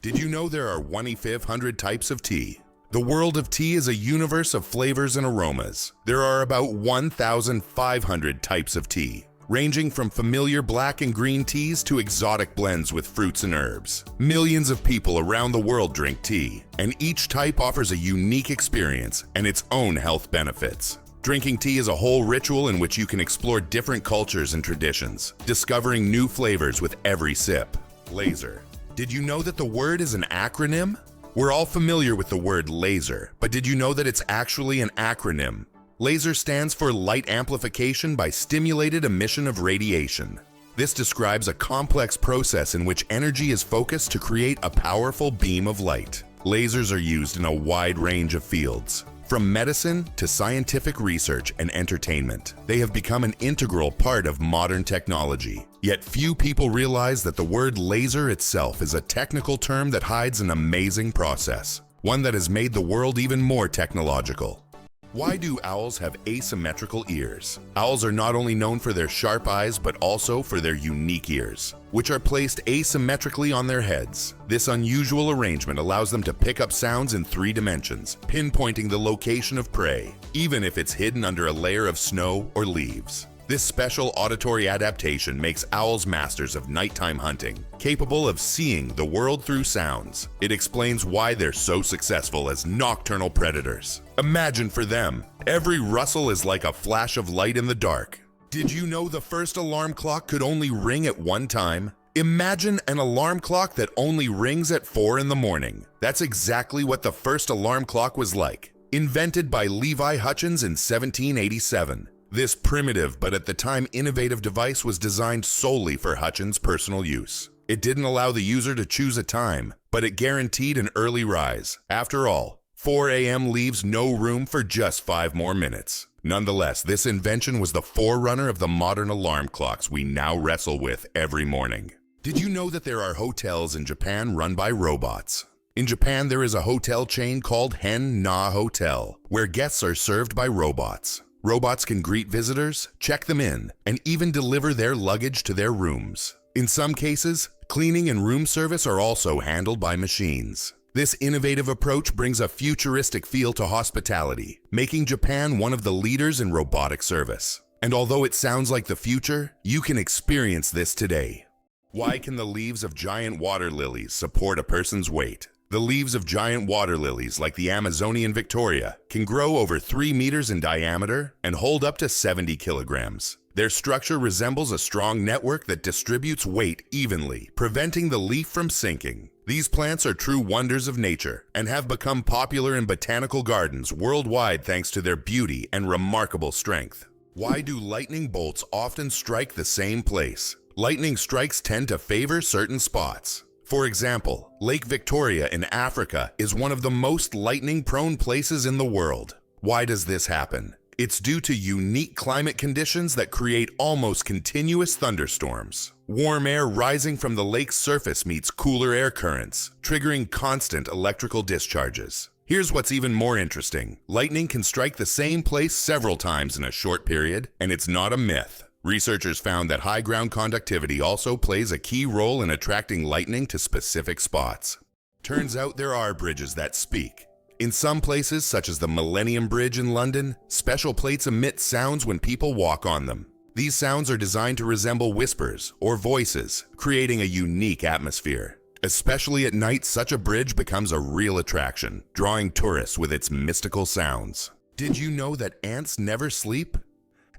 Did you know there are 1,500 types of tea? The world of tea is a universe of flavors and aromas. There are about 1,500 types of tea, ranging from familiar black and green teas to exotic blends with fruits and herbs. Millions of people around the world drink tea, and each type offers a unique experience and its own health benefits. Drinking tea is a whole ritual in which you can explore different cultures and traditions, discovering new flavors with every sip. Laser. Did you know that the word is an acronym? We're all familiar with the word laser, but did you know that it's actually an acronym? Laser stands for Light Amplification by Stimulated Emission of Radiation. This describes a complex process in which energy is focused to create a powerful beam of light. Lasers are used in a wide range of fields. From medicine to scientific research and entertainment, they have become an integral part of modern technology. Yet few people realize that the word laser itself is a technical term that hides an amazing process, one that has made the world even more technological. Why do owls have asymmetrical ears? Owls are not only known for their sharp eyes, but also for their unique ears, which are placed asymmetrically on their heads. This unusual arrangement allows them to pick up sounds in 3 dimensions, pinpointing the location of prey, even if it's hidden under a layer of snow or leaves. This special auditory adaptation makes owls masters of nighttime hunting, capable of seeing the world through sounds. It explains why they're so successful as nocturnal predators. Imagine for them, every rustle is like a flash of light in the dark. Did you know the first alarm clock could only ring at one time? Imagine an alarm clock that only rings at 4 in the morning. That's exactly what the first alarm clock was like. Invented by Levi Hutchins in 1787. This primitive but at the time innovative device was designed solely for Hutchins' personal use. It didn't allow the user to choose a time, but it guaranteed an early rise. After all, 4 a.m. leaves no room for just 5 more minutes. Nonetheless, this invention was the forerunner of the modern alarm clocks we now wrestle with every morning. Did you know that there are hotels in Japan run by robots? In Japan, there is a hotel chain called Hen-Na Hotel, where guests are served by robots. Robots can greet visitors, check them in, and even deliver their luggage to their rooms. In some cases, cleaning and room service are also handled by machines. This innovative approach brings a futuristic feel to hospitality, making Japan one of the leaders in robotic service. And although it sounds like the future, you can experience this today. Why can the leaves of giant water lilies support a person's weight? The leaves of giant water lilies, like the Amazonian Victoria, can grow over 3 meters in diameter and hold up to 70 kilograms. Their structure resembles a strong network that distributes weight evenly, preventing the leaf from sinking. These plants are true wonders of nature and have become popular in botanical gardens worldwide thanks to their beauty and remarkable strength. Why do lightning bolts often strike the same place? Lightning strikes tend to favor certain spots. For example, Lake Victoria in Africa is one of the most lightning-prone places in the world. Why does this happen? It's due to unique climate conditions that create almost continuous thunderstorms. Warm air rising from the lake's surface meets cooler air currents, triggering constant electrical discharges. Here's what's even more interesting. Lightning can strike the same place several times in a short period, and it's not a myth. Researchers found that high ground conductivity also plays a key role in attracting lightning to specific spots. Turns out there are bridges that speak. In some places, such as the Millennium Bridge in London, special plates emit sounds when people walk on them. These sounds are designed to resemble whispers or voices, creating a unique atmosphere. Especially at night, such a bridge becomes a real attraction, drawing tourists with its mystical sounds. Did you know that ants never sleep?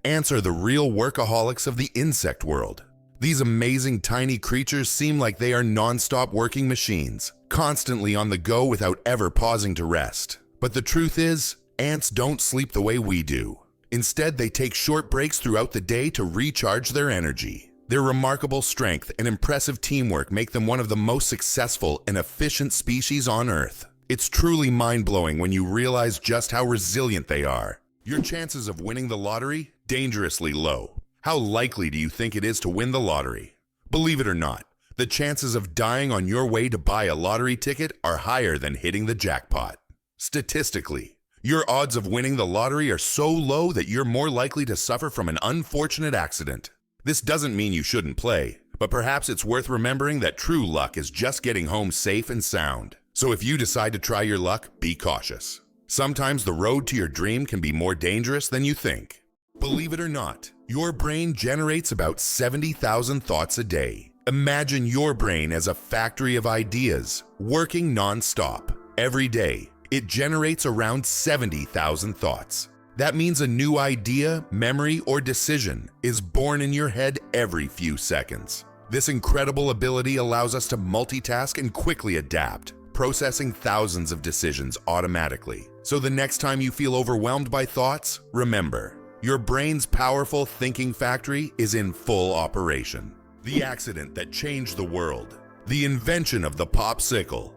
Ants are the real workaholics of the insect world. These amazing tiny creatures seem like they are non-stop working machines, constantly on the go without ever pausing to rest. But the truth is, ants don't sleep the way we do. Instead, they take short breaks throughout the day to recharge their energy. Their remarkable strength and impressive teamwork make them one of the most successful and efficient species on Earth. It's truly mind-blowing when you realize just how resilient they are. Your chances of winning the lottery? Dangerously low. How likely do you think it is to win the lottery? Believe it or not, the chances of dying on your way to buy a lottery ticket are higher than hitting the jackpot. Statistically, your odds of winning the lottery are so low that you're more likely to suffer from an unfortunate accident. This doesn't mean you shouldn't play, But perhaps it's worth remembering that true luck is just getting home safe and sound. So if you decide to try your luck, be cautious. Sometimes the road to your dream can be more dangerous than you think. Believe it or not, your brain generates about 70,000 thoughts a day. Imagine your brain as a factory of ideas, working non-stop. Every day, it generates around 70,000 thoughts. That means a new idea, memory, or decision is born in your head every few seconds. This incredible ability allows us to multitask and quickly adapt, processing thousands of decisions automatically. So the next time you feel overwhelmed by thoughts, remember, your brain's powerful thinking factory is in full operation. The accident that changed the world. The invention of the popsicle.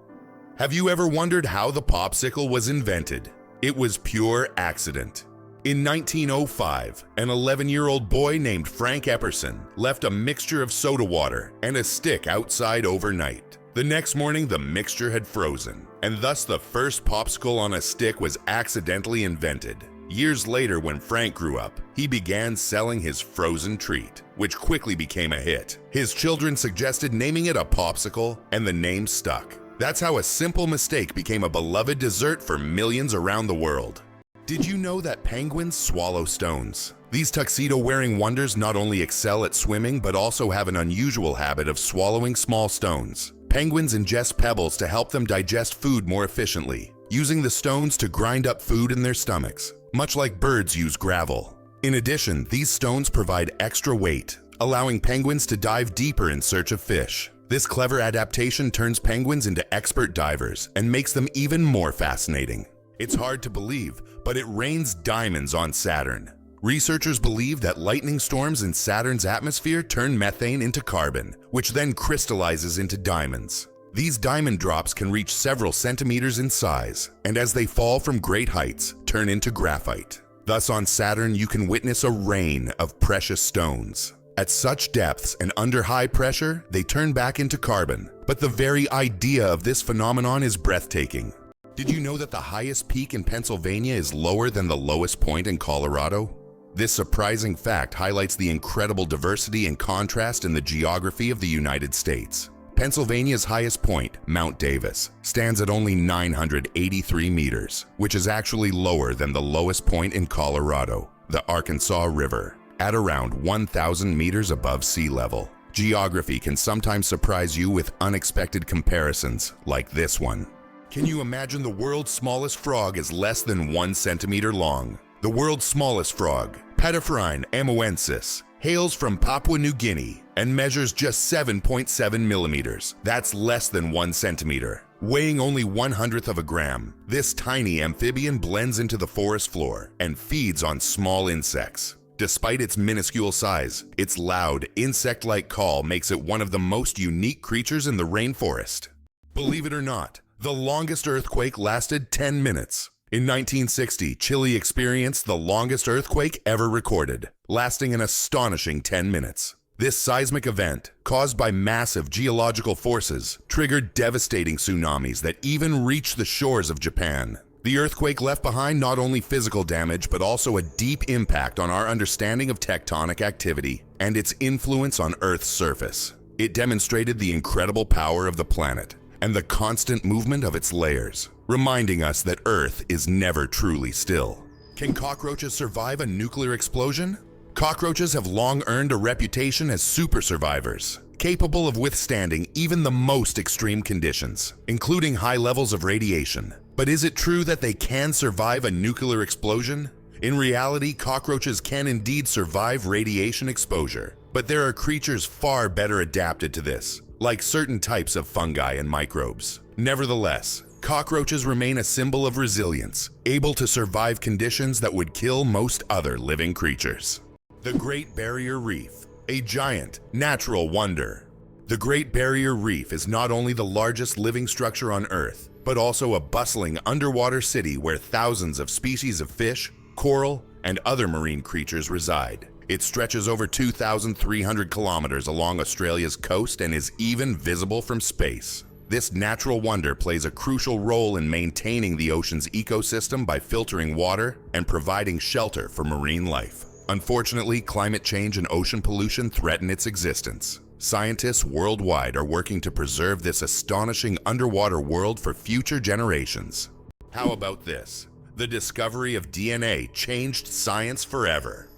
Have you ever wondered how the popsicle was invented? It was pure accident. In 1905, an 11-year-old boy named Frank Epperson left a mixture of soda water and a stick outside overnight. The next morning, the mixture had frozen, and thus the first popsicle on a stick was accidentally invented. Years later, when Frank grew up, he began selling his frozen treat, which quickly became a hit. His children suggested naming it a popsicle, and the name stuck. That's how a simple mistake became a beloved dessert for millions around the world. Did you know that penguins swallow stones? These tuxedo-wearing wonders not only excel at swimming, but also have an unusual habit of swallowing small stones. Penguins ingest pebbles to help them digest food more efficiently, using the stones to grind up food in their stomachs, much like birds use gravel. In addition, these stones provide extra weight, allowing penguins to dive deeper in search of fish. This clever adaptation turns penguins into expert divers and makes them even more fascinating. It's hard to believe, but it rains diamonds on Saturn. Researchers believe that lightning storms in Saturn's atmosphere turn methane into carbon, which then crystallizes into diamonds. These diamond drops can reach several centimeters in size, and as they fall from great heights, turn into graphite. Thus on Saturn, you can witness a rain of precious stones. At such depths and under high pressure, they turn back into carbon. But the very idea of this phenomenon is breathtaking. Did you know that the highest peak in Pennsylvania is lower than the lowest point in Colorado? This surprising fact highlights the incredible diversity and contrast in the geography of the United States. Pennsylvania's highest point, Mount Davis, stands at only 983 meters, which is actually lower than the lowest point in Colorado, the Arkansas River, at around 1,000 meters above sea level. Geography can sometimes surprise you with unexpected comparisons, like this one. Can you imagine the world's smallest frog is less than 1 centimeter long? The world's smallest frog, Pediphrine amoensis, hails from Papua New Guinea and measures just 7.7 millimeters. That's less than 1 centimeter. Weighing only 1/100th of a gram, this tiny amphibian blends into the forest floor and feeds on small insects. Despite its minuscule size, its loud, insect-like call makes it one of the most unique creatures in the rainforest. Believe it or not, the longest earthquake lasted 10 minutes. In 1960, Chile experienced the longest earthquake ever recorded, lasting an astonishing 10 minutes. This seismic event, caused by massive geological forces, triggered devastating tsunamis that even reached the shores of Japan. The earthquake left behind not only physical damage, but also a deep impact on our understanding of tectonic activity and its influence on Earth's surface. It demonstrated the incredible power of the planet and the constant movement of its layers, reminding us that Earth is never truly still. Can cockroaches survive a nuclear explosion? Cockroaches have long earned a reputation as super survivors, capable of withstanding even the most extreme conditions, including high levels of radiation. But is it true that they can survive a nuclear explosion? In reality, cockroaches can indeed survive radiation exposure, but there are creatures far better adapted to this, like certain types of fungi and microbes. Nevertheless, cockroaches remain a symbol of resilience, able to survive conditions that would kill most other living creatures. The Great Barrier Reef, a giant, natural wonder. The Great Barrier Reef is not only the largest living structure on Earth, but also a bustling underwater city where thousands of species of fish, coral, and other marine creatures reside. It stretches over 2,300 kilometers along Australia's coast and is even visible from space. This natural wonder plays a crucial role in maintaining the ocean's ecosystem by filtering water and providing shelter for marine life. Unfortunately, climate change and ocean pollution threaten its existence. Scientists worldwide are working to preserve this astonishing underwater world for future generations. How about this? The discovery of DNA changed science forever.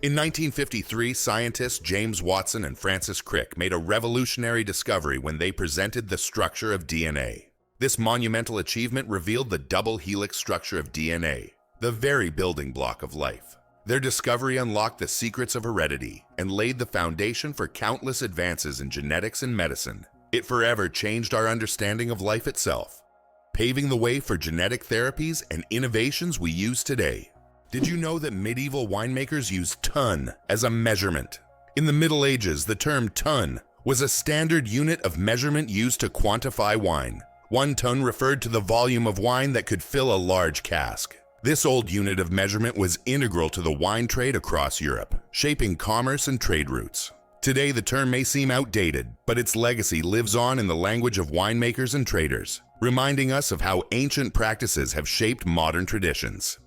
In 1953, scientists James Watson and Francis Crick made a revolutionary discovery when they presented the structure of DNA. This monumental achievement revealed the double helix structure of DNA, the very building block of life. Their discovery unlocked the secrets of heredity and laid the foundation for countless advances in genetics and medicine. It forever changed our understanding of life itself, paving the way for genetic therapies and innovations we use today. Did you know that medieval winemakers used ton as a measurement? In the Middle Ages, the term ton was a standard unit of measurement used to quantify wine. 1 ton referred to the volume of wine that could fill a large cask. This old unit of measurement was integral to the wine trade across Europe, shaping commerce and trade routes. Today, the term may seem outdated, but its legacy lives on in the language of winemakers and traders, reminding us of how ancient practices have shaped modern traditions.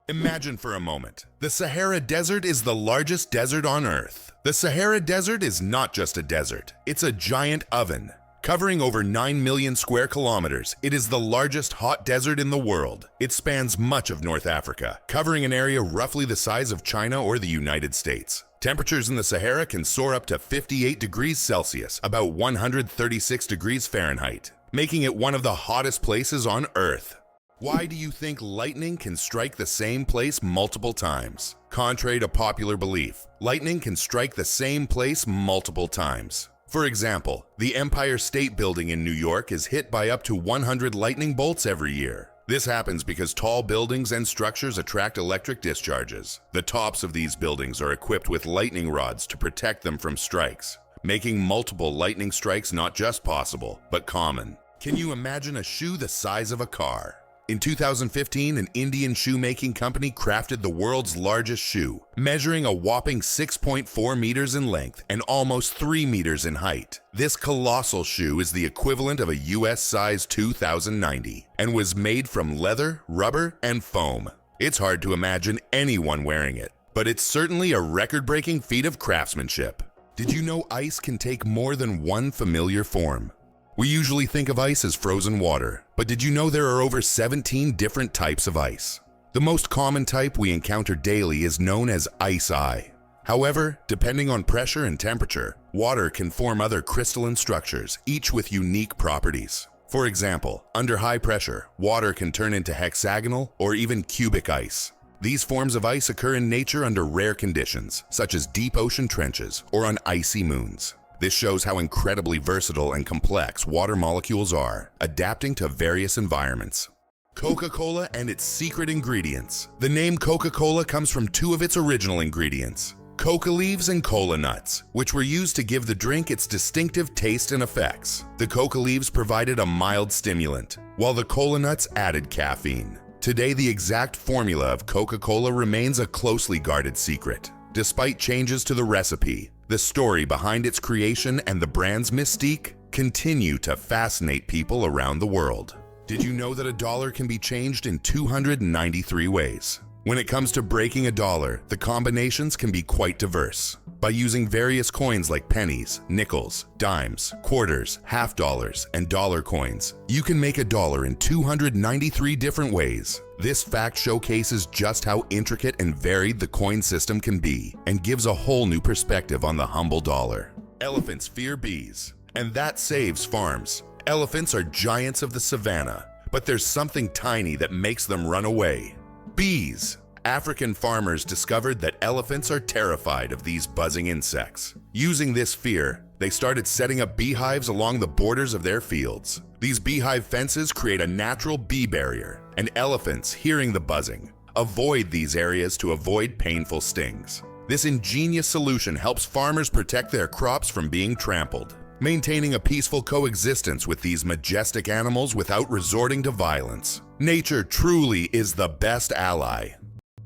Imagine for a moment, the Sahara Desert is the largest desert on Earth. The Sahara Desert is not just a desert, it's a giant oven. Covering over 9 million square kilometers, it is the largest hot desert in the world. It spans much of North Africa, covering an area roughly the size of China or the United States. Temperatures in the Sahara can soar up to 58 degrees Celsius, about 136 degrees Fahrenheit, making it one of the hottest places on Earth. Why do you think lightning can strike the same place multiple times? Contrary to popular belief, lightning can strike the same place multiple times. For example, the Empire State Building in New York is hit by up to 100 lightning bolts every year. This happens because tall buildings and structures attract electric discharges. The tops of these buildings are equipped with lightning rods to protect them from strikes, making multiple lightning strikes not just possible, but common. Can you imagine a shoe the size of a car? In 2015, an Indian shoemaking company crafted the world's largest shoe, measuring a whopping 6.4 meters in length and almost 3 meters in height. This colossal shoe is the equivalent of a US size 2090 and was made from leather, rubber, and foam. It's hard to imagine anyone wearing it, but it's certainly a record-breaking feat of craftsmanship. Did you know ice can take more than one familiar form? We usually think of ice as frozen water, but did you know there are over 17 different types of ice? The most common type we encounter daily is known as ice. However, depending on pressure and temperature, water can form other crystalline structures, each with unique properties. For example, under high pressure, water can turn into hexagonal or even cubic ice. These forms of ice occur in nature under rare conditions, such as deep ocean trenches or on icy moons. This shows how incredibly versatile and complex water molecules are, adapting to various environments. Coca-Cola and its secret ingredients. The name Coca-Cola comes from 2 of its original ingredients, coca leaves and cola nuts, which were used to give the drink its distinctive taste and effects. The coca leaves provided a mild stimulant, while the cola nuts added caffeine. Today, the exact formula of Coca-Cola remains a closely guarded secret. Despite changes to the recipe, the story behind its creation and the brand's mystique continue to fascinate people around the world. Did you know that a dollar can be changed in 293 ways? When it comes to breaking a dollar, the combinations can be quite diverse. By using various coins like pennies, nickels, dimes, quarters, half dollars, and dollar coins, you can make a dollar in 293 different ways. This fact showcases just how intricate and varied the coin system can be and gives a whole new perspective on the humble dollar. Elephants fear bees, and that saves farms. Elephants are giants of the savannah, but there's something tiny that makes them run away. Bees. African farmers discovered that elephants are terrified of these buzzing insects. Using this fear, they started setting up beehives along the borders of their fields. These beehive fences create a natural bee barrier, and elephants, hearing the buzzing, avoid these areas to avoid painful stings. This ingenious solution helps farmers protect their crops from being trampled, maintaining a peaceful coexistence with these majestic animals without resorting to violence. Nature truly is the best ally.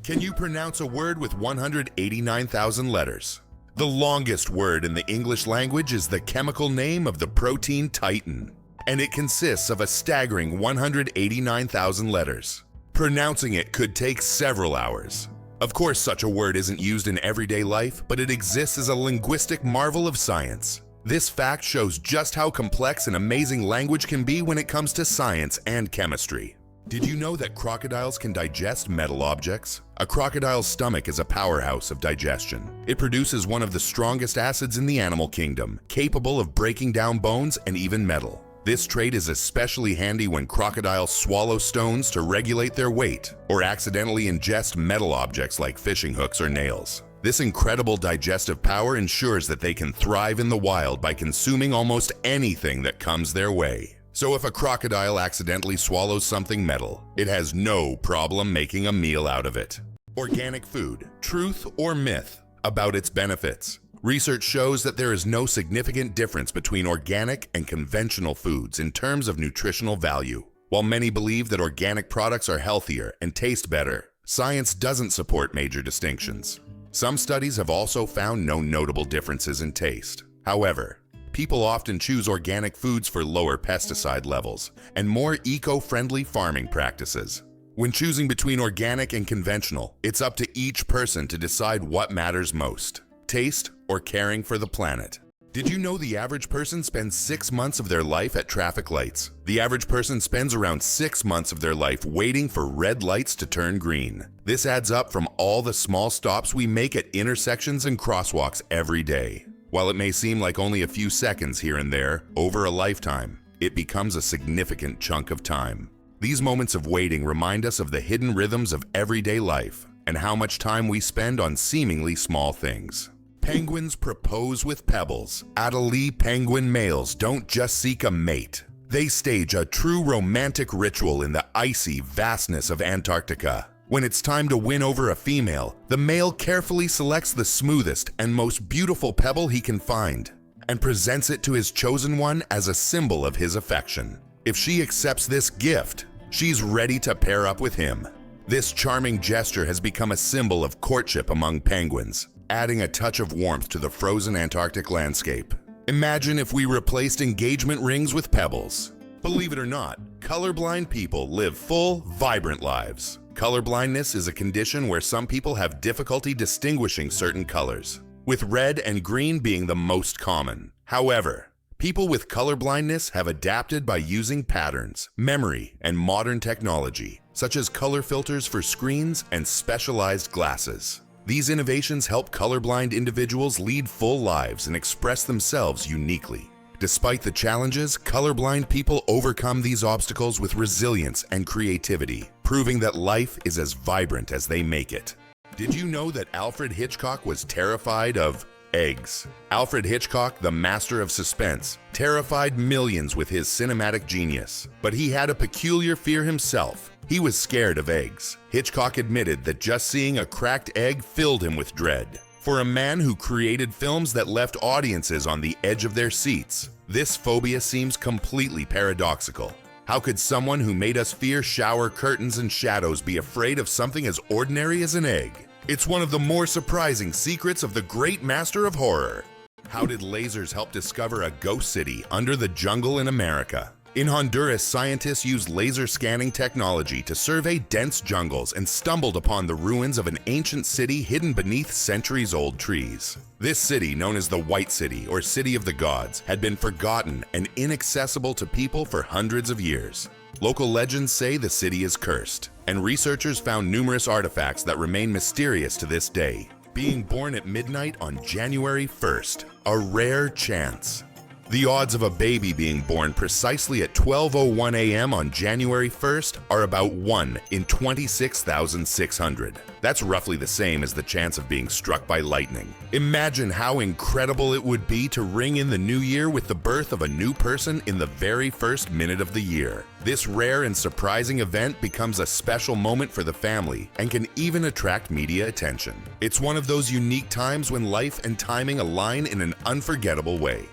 Can you pronounce a word with 189,000 letters? The longest word in the English language is the chemical name of the protein titin, and it consists of a staggering 189,000 letters. Pronouncing it could take several hours. Of course, such a word isn't used in everyday life, but it exists as a linguistic marvel of science. This fact shows just how complex and amazing language can be when it comes to science and chemistry. Did you know that crocodiles can digest metal objects? A crocodile's stomach is a powerhouse of digestion. It produces one of the strongest acids in the animal kingdom, capable of breaking down bones and even metal. This trait is especially handy when crocodiles swallow stones to regulate their weight, or accidentally ingest metal objects like fishing hooks or nails. This incredible digestive power ensures that they can thrive in the wild by consuming almost anything that comes their way. So if a crocodile accidentally swallows something metal, it has no problem making a meal out of it. Organic food, truth or myth about its benefits? Research shows that there is no significant difference between organic and conventional foods in terms of nutritional value. While many believe that organic products are healthier and taste better, science doesn't support major distinctions. Some studies have also found no notable differences in taste. However, people often choose organic foods for lower pesticide levels and more eco-friendly farming practices. When choosing between organic and conventional, it's up to each person to decide what matters most: taste or caring for the planet. Did you know the average person spends 6 months of their life at traffic lights? The average person spends around 6 months of their life waiting for red lights to turn green. This adds up from all the small stops we make at intersections and crosswalks every day. While it may seem like only a few seconds here and there, over a lifetime, it becomes a significant chunk of time. These moments of waiting remind us of the hidden rhythms of everyday life and how much time we spend on seemingly small things. Penguins propose with pebbles. Adelie penguin males don't just seek a mate. They stage a true romantic ritual in the icy vastness of Antarctica. When it's time to win over a female, the male carefully selects the smoothest and most beautiful pebble he can find and presents it to his chosen one as a symbol of his affection. If she accepts this gift, she's ready to pair up with him. This charming gesture has become a symbol of courtship among penguins, adding a touch of warmth to the frozen Antarctic landscape. Imagine if we replaced engagement rings with pebbles. Believe it or not, colorblind people live full, vibrant lives. Colorblindness is a condition where some people have difficulty distinguishing certain colors, with red and green being the most common. However, people with colorblindness have adapted by using patterns, memory, and modern technology, such as color filters for screens and specialized glasses. These innovations help colorblind individuals lead full lives and express themselves uniquely. Despite the challenges, colorblind people overcome these obstacles with resilience and creativity, proving that life is as vibrant as they make it. Did you know that Alfred Hitchcock was terrified of eggs? Alfred Hitchcock, the master of suspense, terrified millions with his cinematic genius, but he had a peculiar fear himself. He was scared of eggs. Hitchcock admitted that just seeing a cracked egg filled him with dread. For a man who created films that left audiences on the edge of their seats, this phobia seems completely paradoxical. How could someone who made us fear shower curtains and shadows be afraid of something as ordinary as an egg? It's one of the more surprising secrets of the great master of horror. How did lasers help discover a ghost city under the jungle in America? In Honduras, scientists used laser scanning technology to survey dense jungles and stumbled upon the ruins of an ancient city hidden beneath centuries-old trees. This city, known as the White City or City of the Gods, had been forgotten and inaccessible to people for hundreds of years. Local legends say the city is cursed, and researchers found numerous artifacts that remain mysterious to this day. Being born at midnight on January 1st, a rare chance. The odds of a baby being born precisely at 12:01 a.m. on January 1st are about 1 in 26,600. That's roughly the same as the chance of being struck by lightning. Imagine how incredible it would be to ring in the new year with the birth of a new person in the very first minute of the year. This rare and surprising event becomes a special moment for the family and can even attract media attention. It's one of those unique times when life and timing align in an unforgettable way.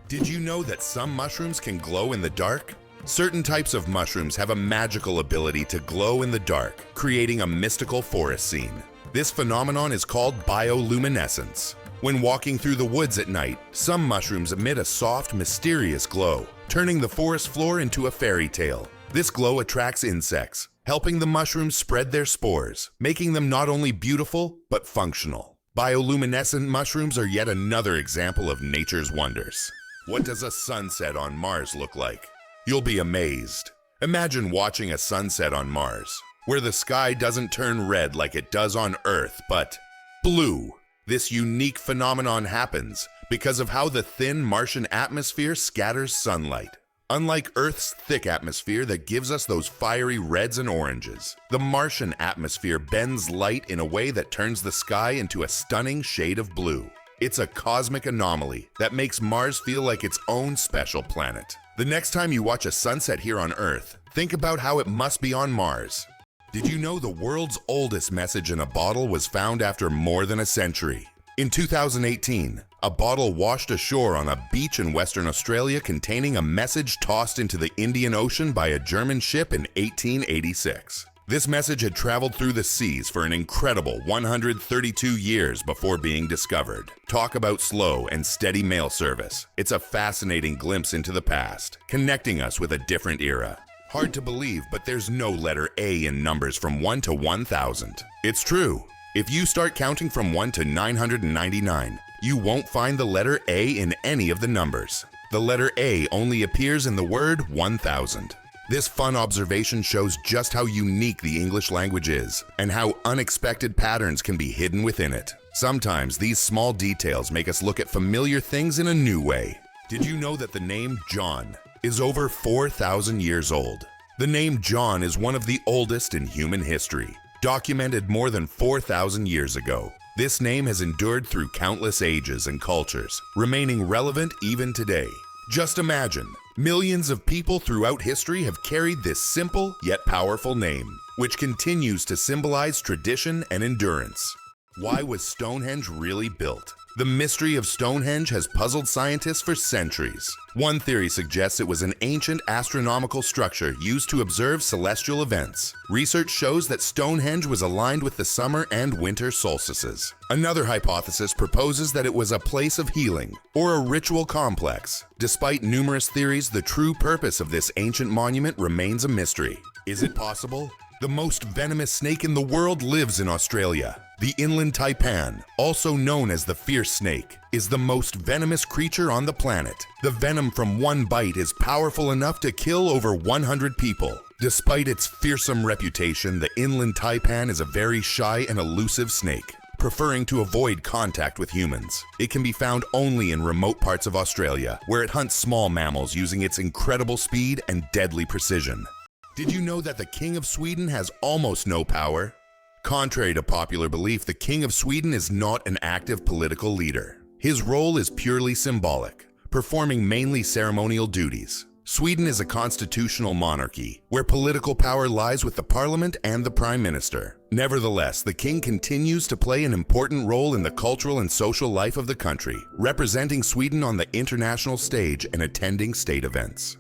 Did you know that some mushrooms can glow in the dark? Certain types of mushrooms have a magical ability to glow in the dark, creating a mystical forest scene. This phenomenon is called bioluminescence. When walking through the woods at night, some mushrooms emit a soft, mysterious glow, turning the forest floor into a fairy tale. This glow attracts insects, helping the mushrooms spread their spores, making them not only beautiful, but functional. Bioluminescent mushrooms are yet another example of nature's wonders. What does a sunset on Mars look like? You'll be amazed. Imagine watching a sunset on Mars, where the sky doesn't turn red like it does on Earth, but blue. This unique phenomenon happens because of how the thin Martian atmosphere scatters sunlight. Unlike Earth's thick atmosphere that gives us those fiery reds and oranges, the Martian atmosphere bends light in a way that turns the sky into a stunning shade of blue. It's a cosmic anomaly that makes Mars feel like its own special planet. The next time you watch a sunset here on Earth, think about how it must be on Mars. Did you know the world's oldest message in a bottle was found after more than a century? In 2018, a bottle washed ashore on a beach in Western Australia containing a message tossed into the Indian Ocean by a German ship in 1886. This message had traveled through the seas for an incredible 132 years before being discovered. Talk about slow and steady mail service. It's a fascinating glimpse into the past, connecting us with a different era. Hard to believe, but there's no letter A in numbers from 1 to 1,000. It's true. If you start counting from 1 to 999, you won't find the letter A in any of the numbers. The letter A only appears in the word 1,000. This fun observation shows just how unique the English language is and how unexpected patterns can be hidden within it. Sometimes these small details make us look at familiar things in a new way. Did you know that the name John is over 4,000 years old? The name John is one of the oldest in human history, documented more than 4,000 years ago. This name has endured through countless ages and cultures, remaining relevant even today. Just imagine, millions of people throughout history have carried this simple yet powerful name, which continues to symbolize tradition and endurance. Why was Stonehenge really built? The mystery of Stonehenge has puzzled scientists for centuries. One theory suggests it was an ancient astronomical structure used to observe celestial events. Research shows that Stonehenge was aligned with the summer and winter solstices. Another hypothesis proposes that it was a place of healing or a ritual complex. Despite numerous theories, the true purpose of this ancient monument remains a mystery. Is it possible? The most venomous snake in the world lives in Australia. The inland taipan, also known as the fierce snake, is the most venomous creature on the planet. The venom from one bite is powerful enough to kill over 100 people. Despite its fearsome reputation, the inland taipan is a very shy and elusive snake, preferring to avoid contact with humans. It can be found only in remote parts of Australia, where it hunts small mammals using its incredible speed and deadly precision. Did you know that the King of Sweden has almost no power? Contrary to popular belief, the King of Sweden is not an active political leader. His role is purely symbolic, performing mainly ceremonial duties. Sweden is a constitutional monarchy, where political power lies with the parliament and the prime minister. Nevertheless, the king continues to play an important role in the cultural and social life of the country, representing Sweden on the international stage and attending state events.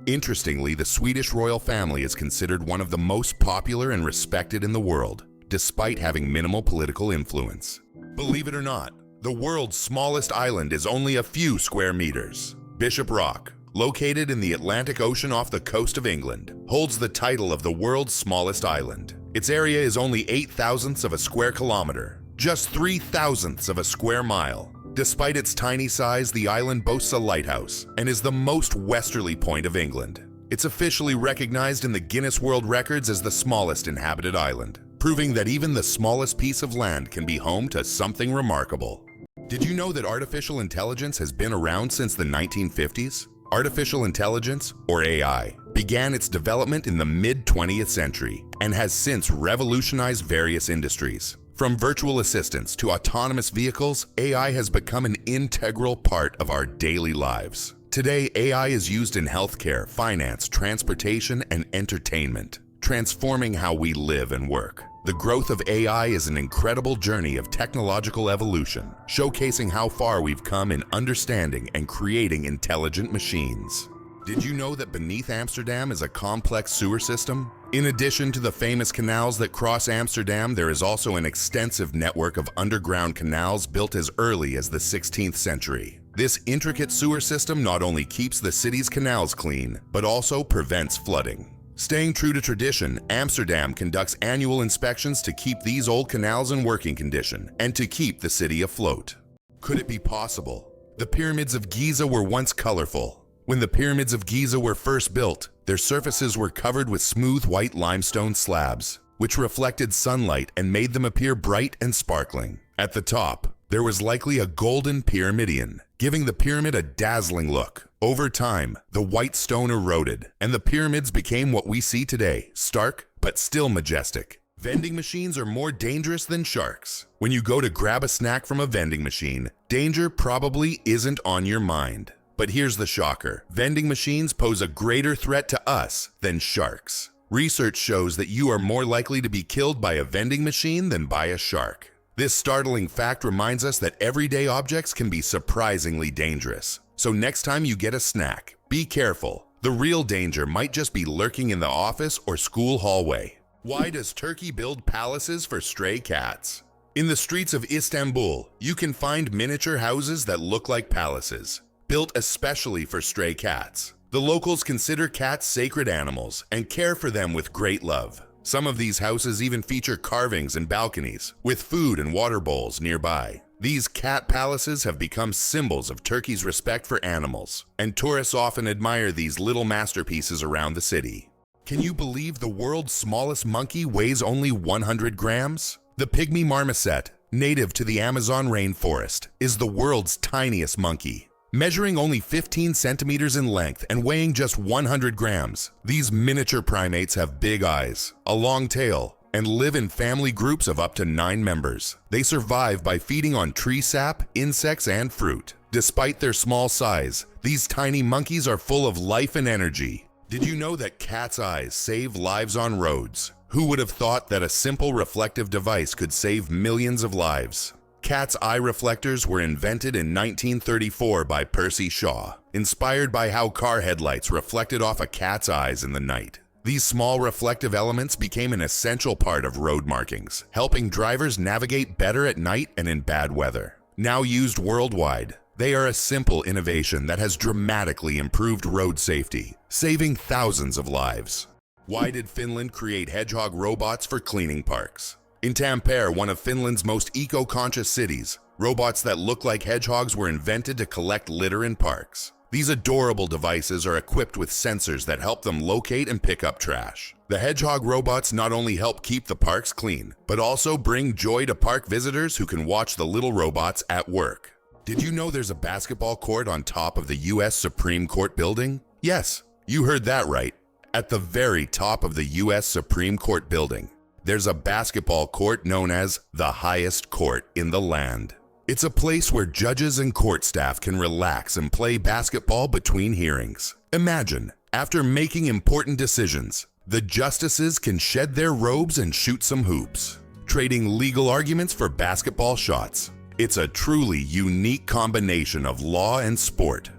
Interestingly, the Swedish royal family is considered one of the most popular and respected in the world, despite having minimal political influence. Believe it or not, the world's smallest island is only a few square meters. Bishop Rock, located in the Atlantic Ocean off the coast of England, holds the title of the world's smallest island. Its area is only 8/1000ths of a square kilometer, just 3/1000ths of a square mile. Despite its tiny size, the island boasts a lighthouse and is the most westerly point of England. It's officially recognized in the Guinness World Records as the smallest inhabited island, proving that even the smallest piece of land can be home to something remarkable. Did you know that artificial intelligence has been around since the 1950s? Artificial intelligence, or AI, began its development in the mid-20th century and has since revolutionized various industries. From virtual assistants to autonomous vehicles, AI has become an integral part of our daily lives. Today, AI is used in healthcare, finance, transportation, and entertainment, transforming how we live and work. The growth of AI is an incredible journey of technological evolution, showcasing how far we've come in understanding and creating intelligent machines. Did you know that beneath Amsterdam is a complex sewer system? In addition to the famous canals that cross Amsterdam, there is also an extensive network of underground canals built as early as the 16th century. This intricate sewer system not only keeps the city's canals clean, but also prevents flooding. Staying true to tradition, Amsterdam conducts annual inspections to keep these old canals in working condition and to keep the city afloat. Could it be possible The pyramids of Giza were once colorful. When the pyramids of Giza were first built, their surfaces were covered with smooth white limestone slabs, which reflected sunlight and made them appear bright and sparkling. At the top, there was likely a golden pyramidion, giving the pyramid a dazzling look. Over time, the white stone eroded, and the pyramids became what we see today, stark but still majestic. Vending machines are more dangerous than sharks. When you go to grab a snack from a vending machine, danger probably isn't on your mind. But here's the shocker. Vending machines pose a greater threat to us than sharks. Research shows that you are more likely to be killed by a vending machine than by a shark. This startling fact reminds us that everyday objects can be surprisingly dangerous. So next time you get a snack, be careful. The real danger might just be lurking in the office or school hallway. Why does Turkey build palaces for stray cats? In the streets of Istanbul, you can find miniature houses that look like palaces, built especially for stray cats. The locals consider cats sacred animals and care for them with great love. Some of these houses even feature carvings and balconies, with food and water bowls nearby. These cat palaces have become symbols of Turkey's respect for animals, and tourists often admire these little masterpieces around the city. Can you believe the world's smallest monkey weighs only 100 grams? The pygmy marmoset, native to the Amazon rainforest, is the world's tiniest monkey. Measuring only 15 centimeters in length and weighing just 100 grams, these miniature primates have big eyes, a long tail, and live in family groups of up to 9 members. They survive by feeding on tree sap, insects, and fruit. Despite their small size, these tiny monkeys are full of life and energy. Did you know that cat's eyes save lives on roads? Who would have thought that a simple reflective device could save millions of lives? Cat's eye reflectors were invented in 1934 by Percy Shaw, inspired by how car headlights reflected off a cat's eyes in the night. These small reflective elements became an essential part of road markings, helping drivers navigate better at night and in bad weather. Now used worldwide, they are a simple innovation that has dramatically improved road safety, saving thousands of lives. Why did Finland create hedgehog robots for cleaning parks? In Tampere, one of Finland's most eco-conscious cities, robots that look like hedgehogs were invented to collect litter in parks. These adorable devices are equipped with sensors that help them locate and pick up trash. The hedgehog robots not only help keep the parks clean, but also bring joy to park visitors who can watch the little robots at work. Did you know there's a basketball court on top of the U.S. Supreme Court building? Yes, you heard that right. At the very top of the U.S. Supreme Court building, there's a basketball court known as the highest court in the land. It's a place where judges and court staff can relax and play basketball between hearings. Imagine, after making important decisions, the justices can shed their robes and shoot some hoops, trading legal arguments for basketball shots. It's a truly unique combination of law and sport.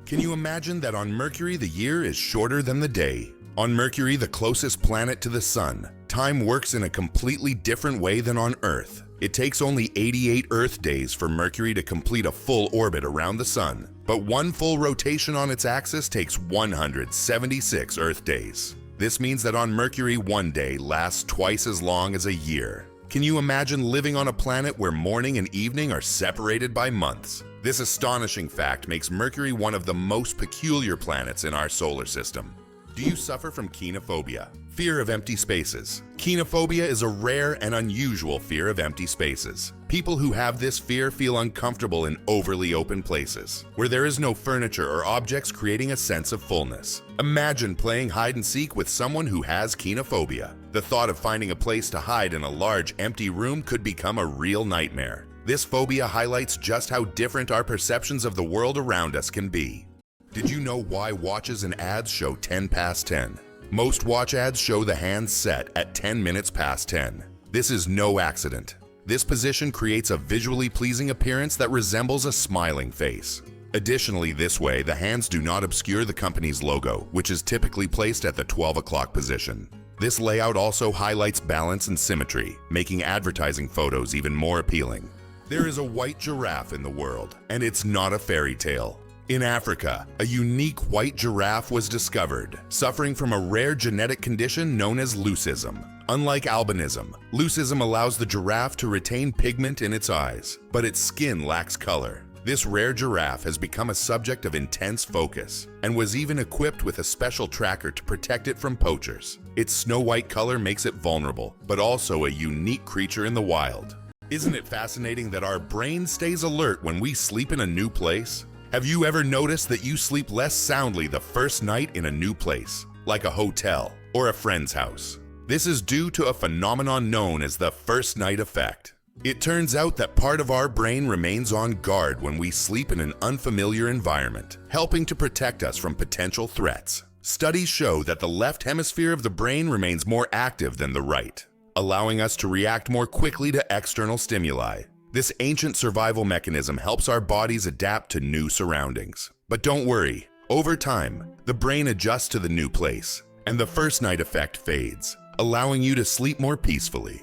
Can you imagine that on Mercury the year is shorter than the day? On Mercury, the closest planet to the Sun, time works in a completely different way than on Earth. It takes only 88 Earth days for Mercury to complete a full orbit around the Sun, but one full rotation on its axis takes 176 Earth days. This means that on Mercury, one day lasts twice as long as a year. Can you imagine living on a planet where morning and evening are separated by months? This astonishing fact makes Mercury one of the most peculiar planets in our solar system. Do you suffer from kenophobia, fear of empty spaces? Kenophobia is a rare and unusual fear of empty spaces. People who have this fear feel uncomfortable in overly open places, where there is no furniture or objects creating a sense of fullness. Imagine playing hide and seek with someone who has kenophobia. The thought of finding a place to hide in a large, empty room could become a real nightmare. This phobia highlights just how different our perceptions of the world around us can be. Did you know why watches and ads show 10 past 10? Most watch ads show the hands set at 10 minutes past 10. This is no accident. This position creates a visually pleasing appearance that resembles a smiling face. Additionally, this way, the hands do not obscure the company's logo, which is typically placed at the 12 o'clock position. This layout also highlights balance and symmetry, making advertising photos even more appealing. There is a white giraffe in the world, and it's not a fairy tale. In Africa, a unique white giraffe was discovered, suffering from a rare genetic condition known as leucism. Unlike albinism, leucism allows the giraffe to retain pigment in its eyes, but its skin lacks color. This rare giraffe has become a subject of intense focus and was even equipped with a special tracker to protect it from poachers. Its snow-white color makes it vulnerable, but also a unique creature in the wild. Isn't it fascinating that our brain stays alert when we sleep in a new place? Have you ever noticed that you sleep less soundly the first night in a new place, like a hotel or a friend's house? This is due to a phenomenon known as the first night effect. It turns out that part of our brain remains on guard when we sleep in an unfamiliar environment, helping to protect us from potential threats. Studies show that the left hemisphere of the brain remains more active than the right, allowing us to react more quickly to external stimuli. This ancient survival mechanism helps our bodies adapt to new surroundings. But don't worry, over time, the brain adjusts to the new place, and the first night effect fades, allowing you to sleep more peacefully.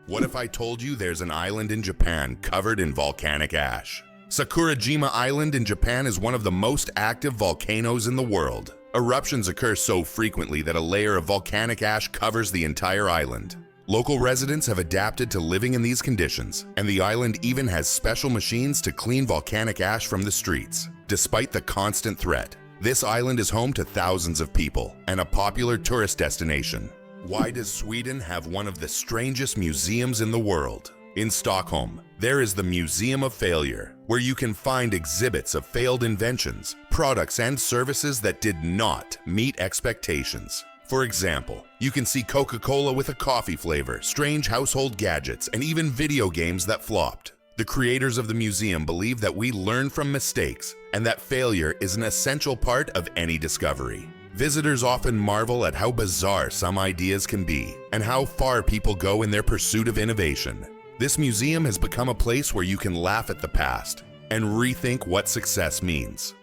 What if I told you there's an island in Japan covered in volcanic ash? Sakurajima Island in Japan is one of the most active volcanoes in the world. Eruptions occur so frequently that a layer of volcanic ash covers the entire island. Local residents have adapted to living in these conditions, and the island even has special machines to clean volcanic ash from the streets. Despite the constant threat, this island is home to thousands of people and a popular tourist destination. Why does Sweden have one of the strangest museums in the world? In Stockholm, there is the Museum of Failure, where you can find exhibits of failed inventions, products, and services that did not meet expectations. For example, you can see Coca-Cola with a coffee flavor, strange household gadgets, and even video games that flopped. The creators of the museum believe that we learn from mistakes and that failure is an essential part of any discovery. Visitors often marvel at how bizarre some ideas can be and how far people go in their pursuit of innovation. This museum has become a place where you can laugh at the past and rethink what success means.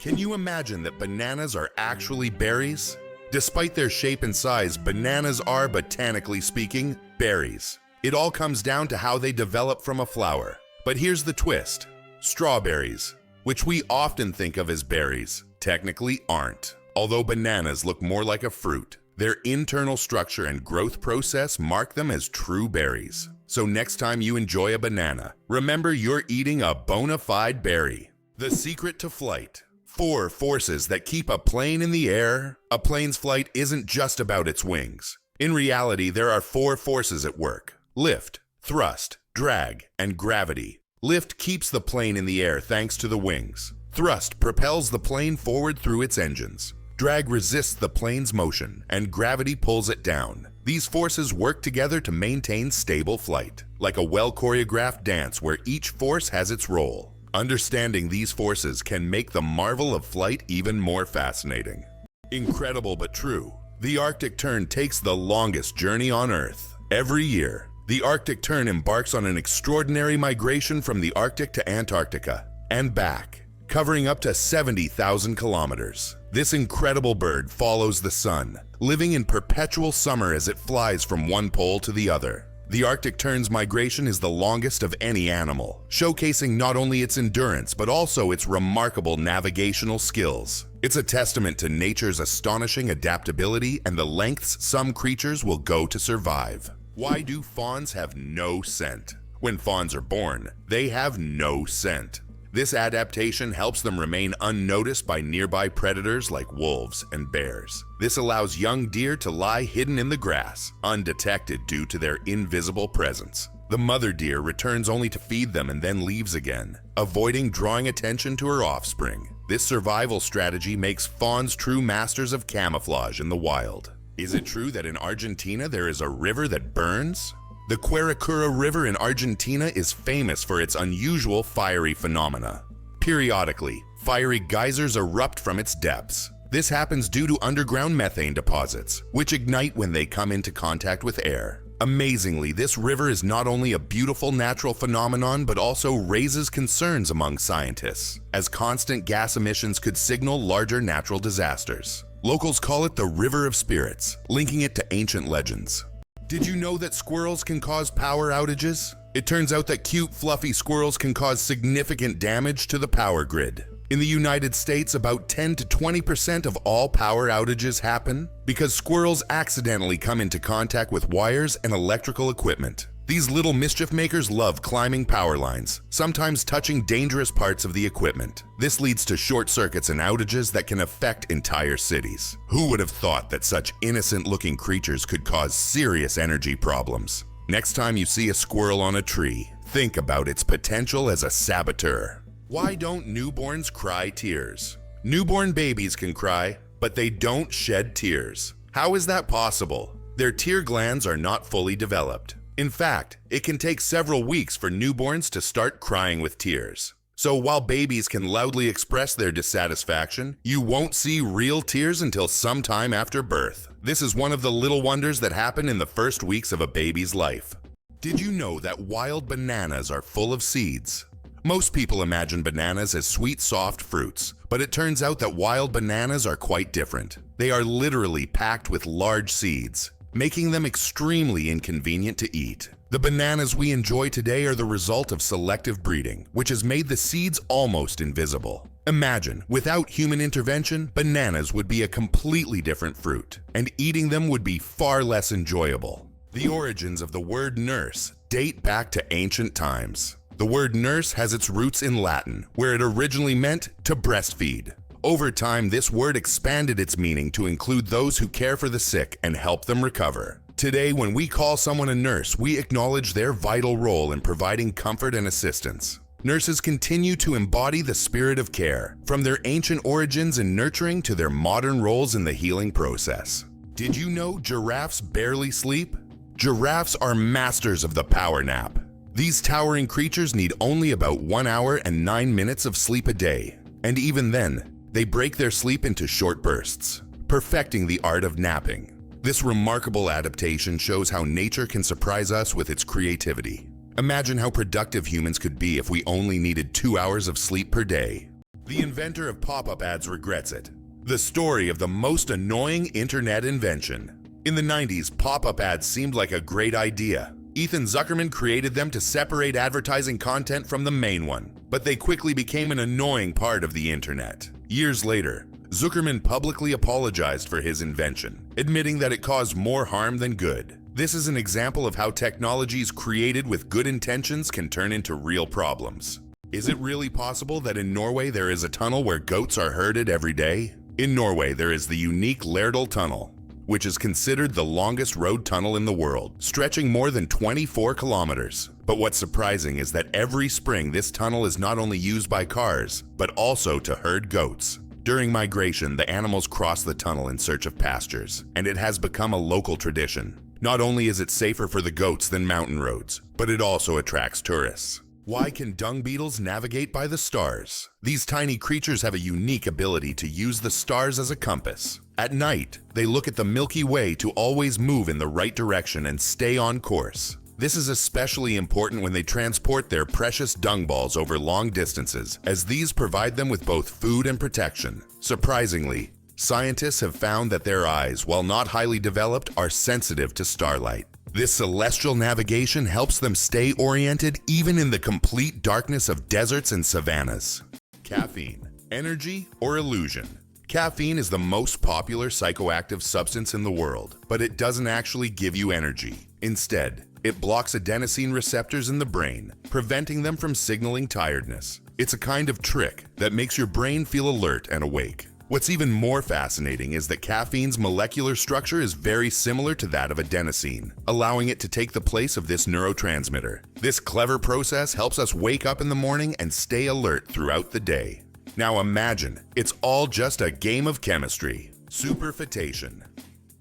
Can you imagine that bananas are actually berries? Despite their shape and size, bananas are, botanically speaking, berries. It all comes down to how they develop from a flower. But here's the twist. Strawberries, which we often think of as berries, technically aren't. Although bananas look more like a fruit, their internal structure and growth process mark them as true berries. So next time you enjoy a banana, remember you're eating a bona fide berry. The secret to flight. 4 forces that keep a plane in the air. A plane's flight isn't just about its wings. In reality, there are 4 forces at work: lift, thrust, drag, and gravity. Lift keeps the plane in the air thanks to the wings. Thrust propels the plane forward through its engines. Drag resists the plane's motion, and gravity pulls it down. These forces work together to maintain stable flight, like a well-choreographed dance where each force has its role. Understanding these forces can make the marvel of flight even more fascinating. Incredible but true. The Arctic tern takes the longest journey on Earth. Every year, the Arctic tern embarks on an extraordinary migration from the Arctic to Antarctica and back, covering up to 70,000 kilometers. This incredible bird follows the sun, living in perpetual summer as it flies from one pole to the other. The Arctic tern's migration is the longest of any animal, showcasing not only its endurance but also its remarkable navigational skills. It's a testament to nature's astonishing adaptability and the lengths some creatures will go to survive. Why do fawns have no scent? When fawns are born, they have no scent. This adaptation helps them remain unnoticed by nearby predators like wolves and bears. This allows young deer to lie hidden in the grass, undetected due to their invisible presence. The mother deer returns only to feed them and then leaves again, avoiding drawing attention to her offspring. This survival strategy makes fawns true masters of camouflage in the wild. Is it true that in Argentina there is a river that burns? The Quiricura River in Argentina is famous for its unusual fiery phenomena. Periodically, fiery geysers erupt from its depths. This happens due to underground methane deposits, which ignite when they come into contact with air. Amazingly, this river is not only a beautiful natural phenomenon but also raises concerns among scientists, as constant gas emissions could signal larger natural disasters. Locals call it the River of Spirits, linking it to ancient legends. Did you know that squirrels can cause power outages? It turns out that cute, fluffy squirrels can cause significant damage to the power grid. In the United States, about 10 to 20% of all power outages happen because squirrels accidentally come into contact with wires and electrical equipment. These little mischief makers love climbing power lines, sometimes touching dangerous parts of the equipment. This leads to short circuits and outages that can affect entire cities. Who would have thought that such innocent-looking creatures could cause serious energy problems? Next time you see a squirrel on a tree, think about its potential as a saboteur. Why don't newborns cry tears? Newborn babies can cry, but they don't shed tears. How is that possible? Their tear glands are not fully developed. In fact, it can take several weeks for newborns to start crying with tears. So while babies can loudly express their dissatisfaction, you won't see real tears until sometime after birth. This is one of the little wonders that happen in the first weeks of a baby's life. Did you know that wild bananas are full of seeds? Most people imagine bananas as sweet, soft fruits, but it turns out that wild bananas are quite different. They are literally packed with large seeds, making them extremely inconvenient to eat. The bananas we enjoy today are the result of selective breeding, which has made the seeds almost invisible. Imagine, without human intervention, bananas would be a completely different fruit, and eating them would be far less enjoyable. The origins of the word nurse date back to ancient times. The word nurse has its roots in Latin, where it originally meant to breastfeed. Over time, this word expanded its meaning to include those who care for the sick and help them recover. Today, when we call someone a nurse, we acknowledge their vital role in providing comfort and assistance. Nurses continue to embody the spirit of care, from their ancient origins in nurturing to their modern roles in the healing process. Did you know giraffes barely sleep? Giraffes are masters of the power nap. These towering creatures need only about 1 hour and 9 minutes of sleep a day, and even then, they break their sleep into short bursts, perfecting the art of napping. This remarkable adaptation shows how nature can surprise us with its creativity. Imagine how productive humans could be if we only needed 2 hours of sleep per day. The inventor of pop-up ads regrets it. The story of the most annoying internet invention. In the 90s, pop-up ads seemed like a great idea. Ethan Zuckerman created them to separate advertising content from the main one, but they quickly became an annoying part of the internet. Years later, Zuckerman publicly apologized for his invention, admitting that it caused more harm than good. This is an example of how technologies created with good intentions can turn into real problems. Is it really possible that in Norway there is a tunnel where goats are herded every day? In Norway, there is the unique Lærdal Tunnel, which is considered the longest road tunnel in the world, stretching more than 24 kilometers. But what's surprising is that every spring this tunnel is not only used by cars, but also to herd goats. During migration, the animals cross the tunnel in search of pastures, and it has become a local tradition. Not only is it safer for the goats than mountain roads, but it also attracts tourists. Why can dung beetles navigate by the stars? These tiny creatures have a unique ability to use the stars as a compass. At night, they look at the Milky Way to always move in the right direction and stay on course. This is especially important when they transport their precious dung balls over long distances, as these provide them with both food and protection. Surprisingly, scientists have found that their eyes, while not highly developed, are sensitive to starlight. This celestial navigation helps them stay oriented even in the complete darkness of deserts and savannas. Caffeine, energy or illusion? Caffeine is the most popular psychoactive substance in the world, but it doesn't actually give you energy. Instead, it blocks adenosine receptors in the brain, preventing them from signaling tiredness. It's a kind of trick that makes your brain feel alert and awake. What's even more fascinating is that caffeine's molecular structure is very similar to that of adenosine, allowing it to take the place of this neurotransmitter. This clever process helps us wake up in the morning and stay alert throughout the day. Now imagine, it's all just a game of chemistry. Superfetation.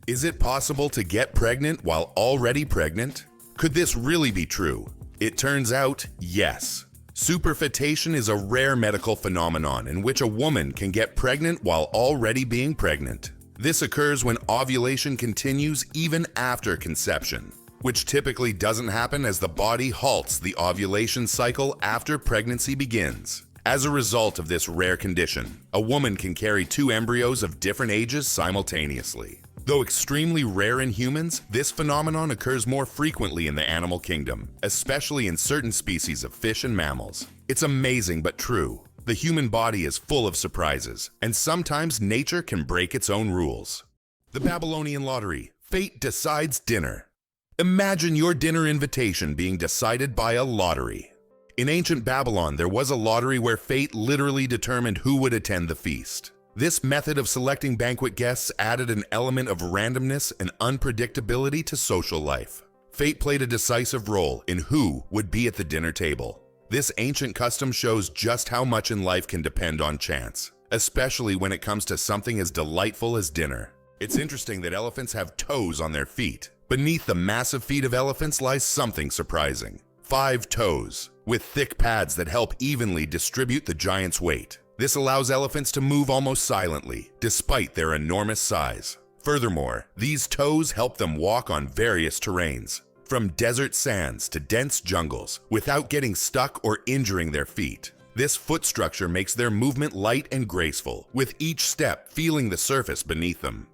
Is it possible to get pregnant while already pregnant? Could this really be true? It turns out, yes. Superfetation is a rare medical phenomenon in which a woman can get pregnant while already being pregnant. This occurs when ovulation continues even after conception, which typically doesn't happen as the body halts the ovulation cycle after pregnancy begins. As a result of this rare condition, a woman can carry 2 embryos of different ages simultaneously. Though extremely rare in humans, this phenomenon occurs more frequently in the animal kingdom, especially in certain species of fish and mammals. It's amazing but true. The human body is full of surprises, and sometimes nature can break its own rules. The Babylonian lottery, fate decides dinner. Imagine your dinner invitation being decided by a lottery. In ancient Babylon, there was a lottery where fate literally determined who would attend the feast. This method of selecting banquet guests added an element of randomness and unpredictability to social life. Fate played a decisive role in who would be at the dinner table. This ancient custom shows just how much in life can depend on chance, especially when it comes to something as delightful as dinner. It's interesting that elephants have toes on their feet. Beneath the massive feet of elephants lies something surprising. 5 toes, with thick pads that help evenly distribute the giant's weight. This allows elephants to move almost silently, despite their enormous size. Furthermore, these toes help them walk on various terrains, from desert sands to dense jungles, without getting stuck or injuring their feet. This foot structure makes their movement light and graceful, with each step feeling the surface beneath them.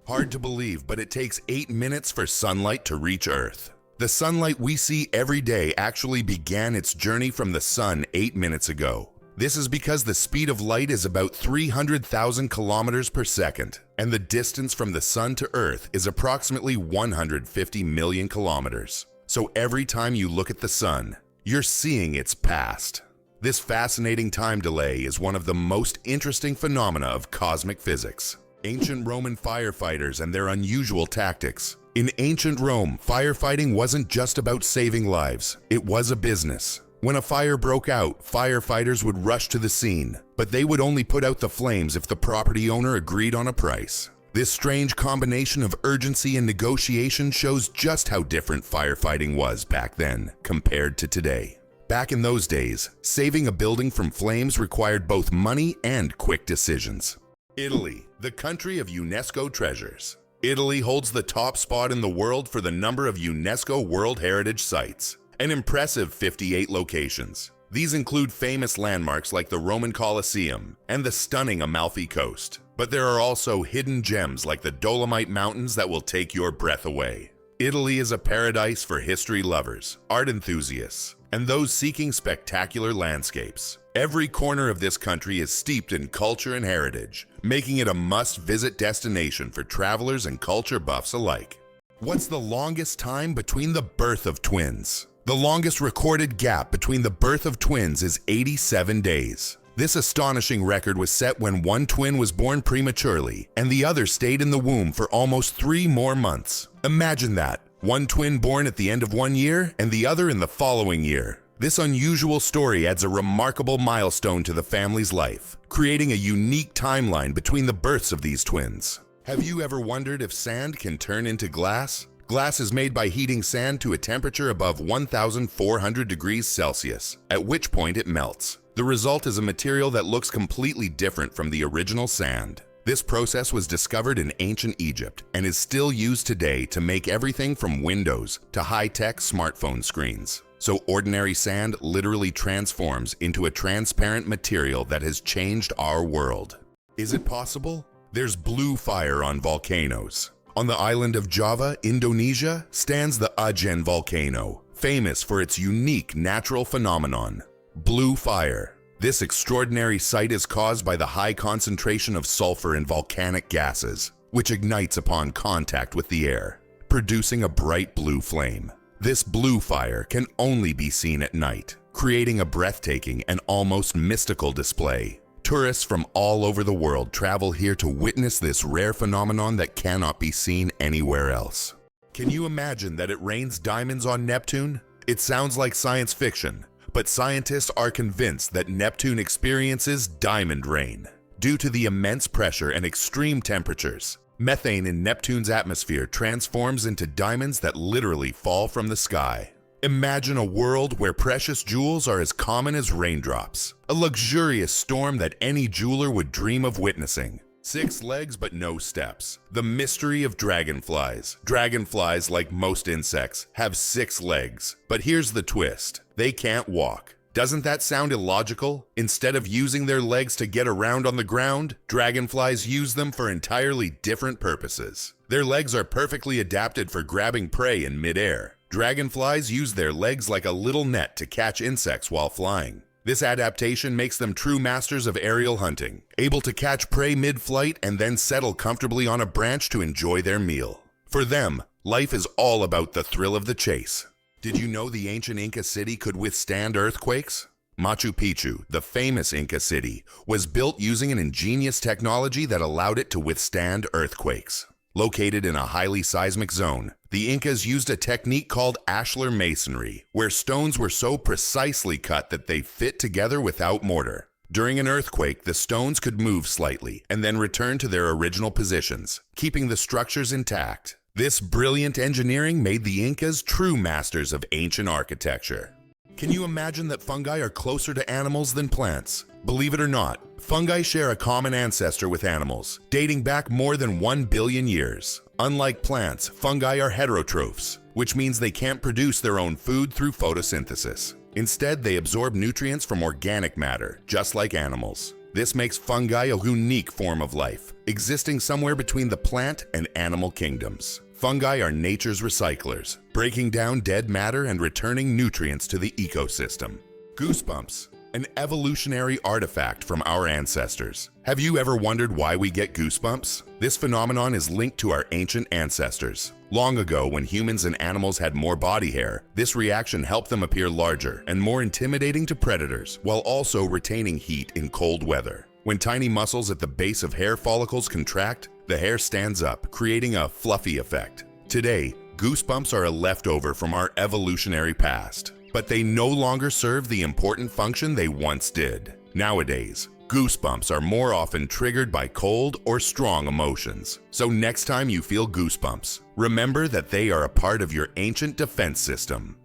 Hard to believe, but it takes 8 minutes for sunlight to reach Earth. The sunlight we see every day actually began its journey from the sun 8 minutes ago. This is because the speed of light is about 300,000 kilometers per second, and the distance from the sun to Earth is approximately 150 million kilometers. So every time you look at the sun, you're seeing its past. This fascinating time delay is one of the most interesting phenomena of cosmic physics. Ancient Roman firefighters and their unusual tactics. In ancient Rome, firefighting wasn't just about saving lives, it was a business. When a fire broke out, firefighters would rush to the scene, but they would only put out the flames if the property owner agreed on a price. This strange combination of urgency and negotiation shows just how different firefighting was back then compared to today. Back in those days, saving a building from flames required both money and quick decisions. Italy, the country of UNESCO treasures. Italy holds the top spot in the world for the number of UNESCO World Heritage Sites, an impressive 58 locations. These include famous landmarks like the Roman Colosseum and the stunning Amalfi Coast. But there are also hidden gems like the Dolomite Mountains that will take your breath away. Italy is a paradise for history lovers, art enthusiasts, and those seeking spectacular landscapes. Every corner of this country is steeped in culture and heritage, making it a must-visit destination for travelers and culture buffs alike. What's the longest time between the birth of twins? The longest recorded gap between the birth of twins is 87 days. This astonishing record was set when one twin was born prematurely and the other stayed in the womb for almost 3 more months. Imagine that, one twin born at the end of one year and the other in the following year. This unusual story adds a remarkable milestone to the family's life, creating a unique timeline between the births of these twins. Have you ever wondered if sand can turn into glass? Glass is made by heating sand to a temperature above 1,400 degrees Celsius, at which point it melts. The result is a material that looks completely different from the original sand. This process was discovered in ancient Egypt and is still used today to make everything from windows to high-tech smartphone screens. So ordinary sand literally transforms into a transparent material that has changed our world. Is it possible? There's blue fire on volcanoes. On the island of Java, Indonesia, stands the Aceh volcano, famous for its unique natural phenomenon, blue fire. This extraordinary sight is caused by the high concentration of sulfur in volcanic gases, which ignites upon contact with the air, producing a bright blue flame. This blue fire can only be seen at night, creating a breathtaking and almost mystical display. Tourists from all over the world travel here to witness this rare phenomenon that cannot be seen anywhere else. Can you imagine that it rains diamonds on Neptune? It sounds like science fiction, but scientists are convinced that Neptune experiences diamond rain. Due to the immense pressure and extreme temperatures, methane in Neptune's atmosphere transforms into diamonds that literally fall from the sky. Imagine a world where precious jewels are as common as raindrops, a luxurious storm that any jeweler would dream of witnessing. 6 legs but no steps. The mystery of dragonflies. Dragonflies, like most insects, have 6 legs. But here's the twist. They can't walk. Doesn't that sound illogical? Instead of using their legs to get around on the ground, dragonflies use them for entirely different purposes. Their legs are perfectly adapted for grabbing prey in midair. Dragonflies use their legs like a little net to catch insects while flying. This adaptation makes them true masters of aerial hunting, able to catch prey mid-flight and then settle comfortably on a branch to enjoy their meal. For them, Life is all about the thrill of the chase. Did you know the ancient Inca city could withstand earthquakes? Machu Picchu, the famous Inca city, was built using an ingenious technology that allowed it to withstand earthquakes. Located in a highly seismic zone, the Incas used a technique called ashlar masonry, where stones were so precisely cut that they fit together without mortar. During an earthquake, the stones could move slightly and then return to their original positions, keeping the structures intact. This brilliant engineering made the Incas true masters of ancient architecture. Can you imagine that fungi are closer to animals than plants? Believe it or not, fungi share a common ancestor with animals, dating back more than 1 billion years. Unlike plants, fungi are heterotrophs, which means they can't produce their own food through photosynthesis. Instead, they absorb nutrients from organic matter, just like animals. This makes fungi a unique form of life, existing somewhere between the plant and animal kingdoms. Fungi are nature's recyclers, breaking down dead matter and returning nutrients to the ecosystem. Goosebumps, an evolutionary artifact from our ancestors. Have you ever wondered why we get goosebumps? This phenomenon is linked to our ancient ancestors. Long ago, when humans and animals had more body hair, this reaction helped them appear larger and more intimidating to predators, while also retaining heat in cold weather. When tiny muscles at the base of hair follicles contract, the hair stands up, creating a fluffy effect. Today, goosebumps are a leftover from our evolutionary past, but they no longer serve the important function they once did. Nowadays, goosebumps are more often triggered by cold or strong emotions. So next time you feel goosebumps, remember that they are a part of your ancient defense system.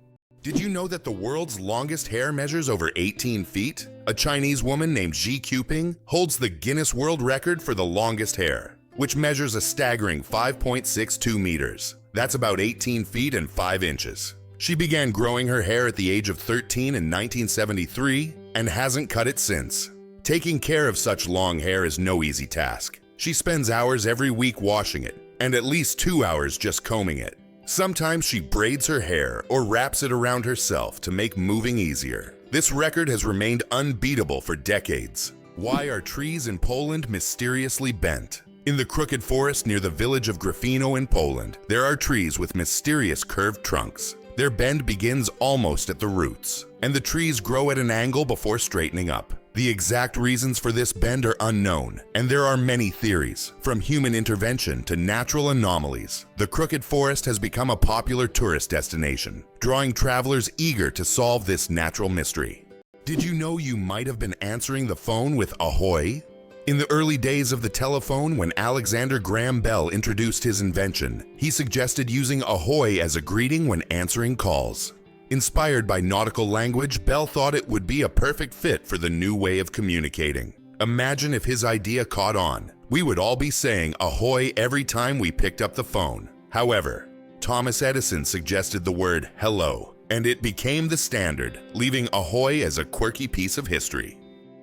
Did you know that the world's longest hair measures over 18 feet? A Chinese woman named Xi Jinping holds the Guinness World Record for the longest hair, which measures a staggering 5.62 meters. That's about 18 feet and 5 inches. She began growing her hair at the age of 13 in 1973 and hasn't cut it since. Taking care of such long hair is no easy task. She spends hours every week washing it, and at least 2 hours just combing it. Sometimes she braids her hair or wraps it around herself to make moving easier. This record has remained unbeatable for decades. Why are trees in Poland mysteriously bent? In the crooked forest near the village of Grafino in Poland, there are trees with mysterious curved trunks. Their bend begins almost at the roots, and the trees grow at an angle before straightening up. The exact reasons for this bend are unknown, and there are many theories, from human intervention to natural anomalies. The crooked forest has become a popular tourist destination, drawing travelers eager to solve this natural mystery. Did you know you might have been answering the phone with ahoy? In the early days of the telephone, when Alexander Graham Bell introduced his invention, he suggested using ahoy as a greeting when answering calls. Inspired by nautical language, Bell thought it would be a perfect fit for the new way of communicating. Imagine if his idea caught on. We would all be saying ahoy every time we picked up the phone. However, Thomas Edison suggested the word hello, and it became the standard, leaving ahoy as a quirky piece of history.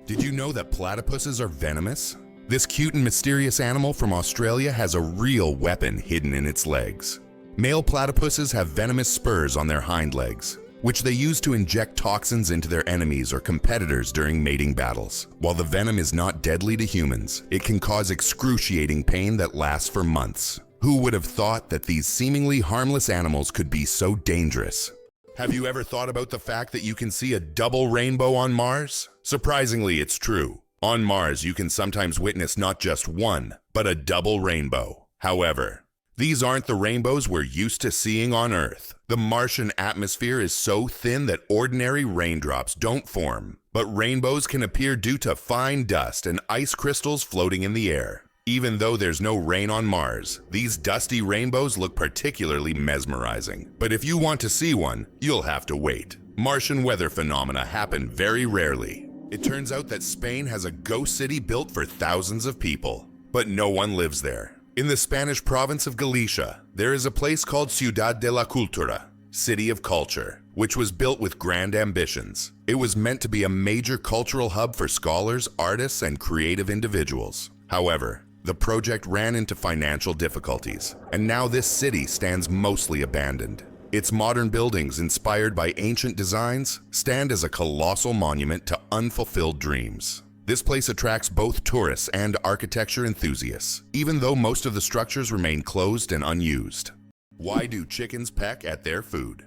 Did you know that platypuses are venomous? This cute and mysterious animal from Australia has a real weapon hidden in its legs. Male platypuses have venomous spurs on their hind legs, which they use to inject toxins into their enemies or competitors during mating battles. While the venom is not deadly to humans, it can cause excruciating pain that lasts for months. Who would have thought that these seemingly harmless animals could be so dangerous? Have you ever thought about the fact that you can see a double rainbow on Mars? Surprisingly, it's true. On Mars, you can sometimes witness not just one, but a double rainbow. However, these aren't the rainbows we're used to seeing on Earth. The Martian atmosphere is so thin that ordinary raindrops don't form, but rainbows can appear due to fine dust and ice crystals floating in the air. Even though there's no rain on Mars, these dusty rainbows look particularly mesmerizing. But if you want to see one, you'll have to wait. Martian weather phenomena happen very rarely. It turns out that Spain has a ghost city built for thousands of people, but no one lives there. In the Spanish province of Galicia, there is a place called Ciudad de la Cultura, City of Culture, which was built with grand ambitions. It was meant to be a major cultural hub for scholars, artists, and creative individuals. However, the project ran into financial difficulties, and now this city stands mostly abandoned. Its modern buildings, inspired by ancient designs, stand as a colossal monument to unfulfilled dreams. This place attracts both tourists and architecture enthusiasts, even though most of the structures remain closed and unused. Why do chickens peck at their food?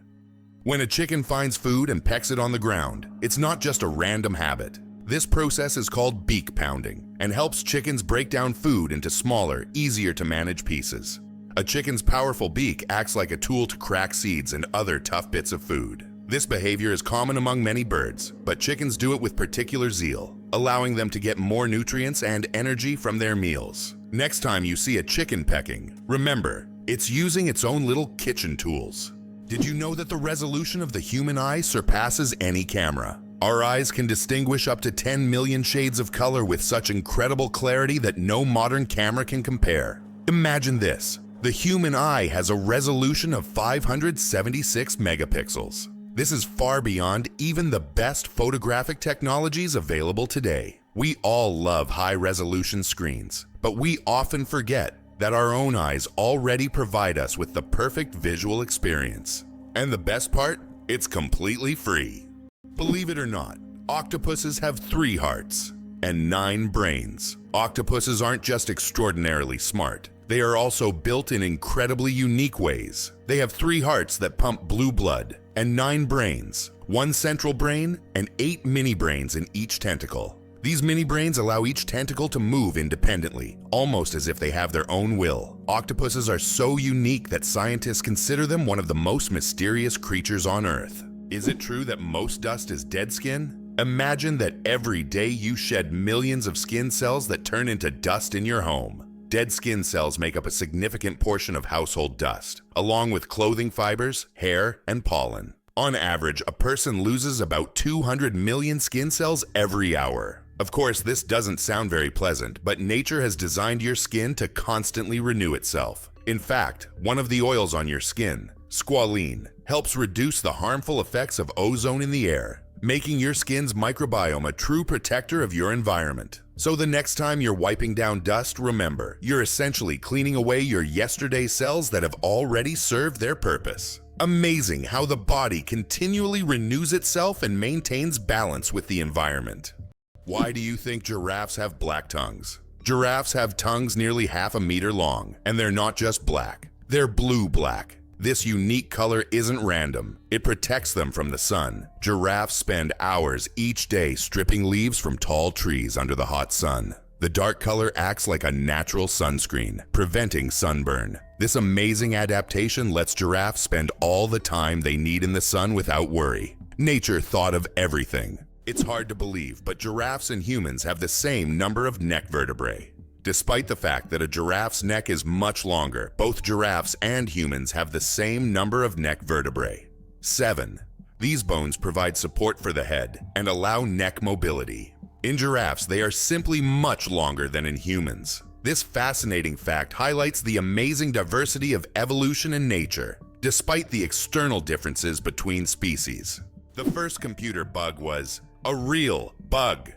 When a chicken finds food and pecks it on the ground, it's not just a random habit. This process is called beak pounding and helps chickens break down food into smaller, easier to manage pieces. A chicken's powerful beak acts like a tool to crack seeds and other tough bits of food. This behavior is common among many birds, but chickens do it with particular zeal, allowing them to get more nutrients and energy from their meals. Next time you see a chicken pecking, remember, it's using its own little kitchen tools. Did you know that the resolution of the human eye surpasses any camera? Our eyes can distinguish up to 10 million shades of color with such incredible clarity that no modern camera can compare. Imagine this. The human eye has a resolution of 576 megapixels. This is far beyond even the best photographic technologies available today. We all love high-resolution screens, but we often forget that our own eyes already provide us with the perfect visual experience. And the best part? It's completely free. Believe it or not, octopuses have 3 hearts and 9 brains. Octopuses aren't just extraordinarily smart. They are also built in incredibly unique ways. They have 3 hearts that pump blue blood and 9 brains, 1 central brain and 8 mini brains in each tentacle. These mini brains allow each tentacle to move independently, almost as if they have their own will. Octopuses are so unique that scientists consider them one of the most mysterious creatures on Earth. Is it true that most dust is dead skin? Imagine that every day you shed millions of skin cells that turn into dust in your home. Dead skin cells make up a significant portion of household dust, along with clothing fibers, hair, and pollen. On average, a person loses about 200 million skin cells every hour. Of course, this doesn't sound very pleasant, but nature has designed your skin to constantly renew itself. In fact, one of the oils on your skin, squalene, helps reduce the harmful effects of ozone in the air, making your skin's microbiome a true protector of your environment. So the next time you're wiping down dust, remember, you're essentially cleaning away your yesterday's cells that have already served their purpose. Amazing how the body continually renews itself and maintains balance with the environment. Why do you think giraffes have black tongues? Giraffes have tongues nearly half a meter long, and they're not just black, they're blue-black. This unique color isn't random. It protects them from the sun. Giraffes spend hours each day stripping leaves from tall trees under the hot sun. The dark color acts like a natural sunscreen, preventing sunburn. This amazing adaptation lets giraffes spend all the time they need in the sun without worry. Nature thought of everything. It's hard to believe, but giraffes and humans have the same number of neck vertebrae. Despite the fact that a giraffe's neck is much longer, both giraffes and humans have the same number of neck vertebrae. 7. These bones provide support for the head and allow neck mobility. In giraffes, they are simply much longer than in humans. This fascinating fact highlights the amazing diversity of evolution in nature, despite the external differences between species. The first computer bug was a real bug.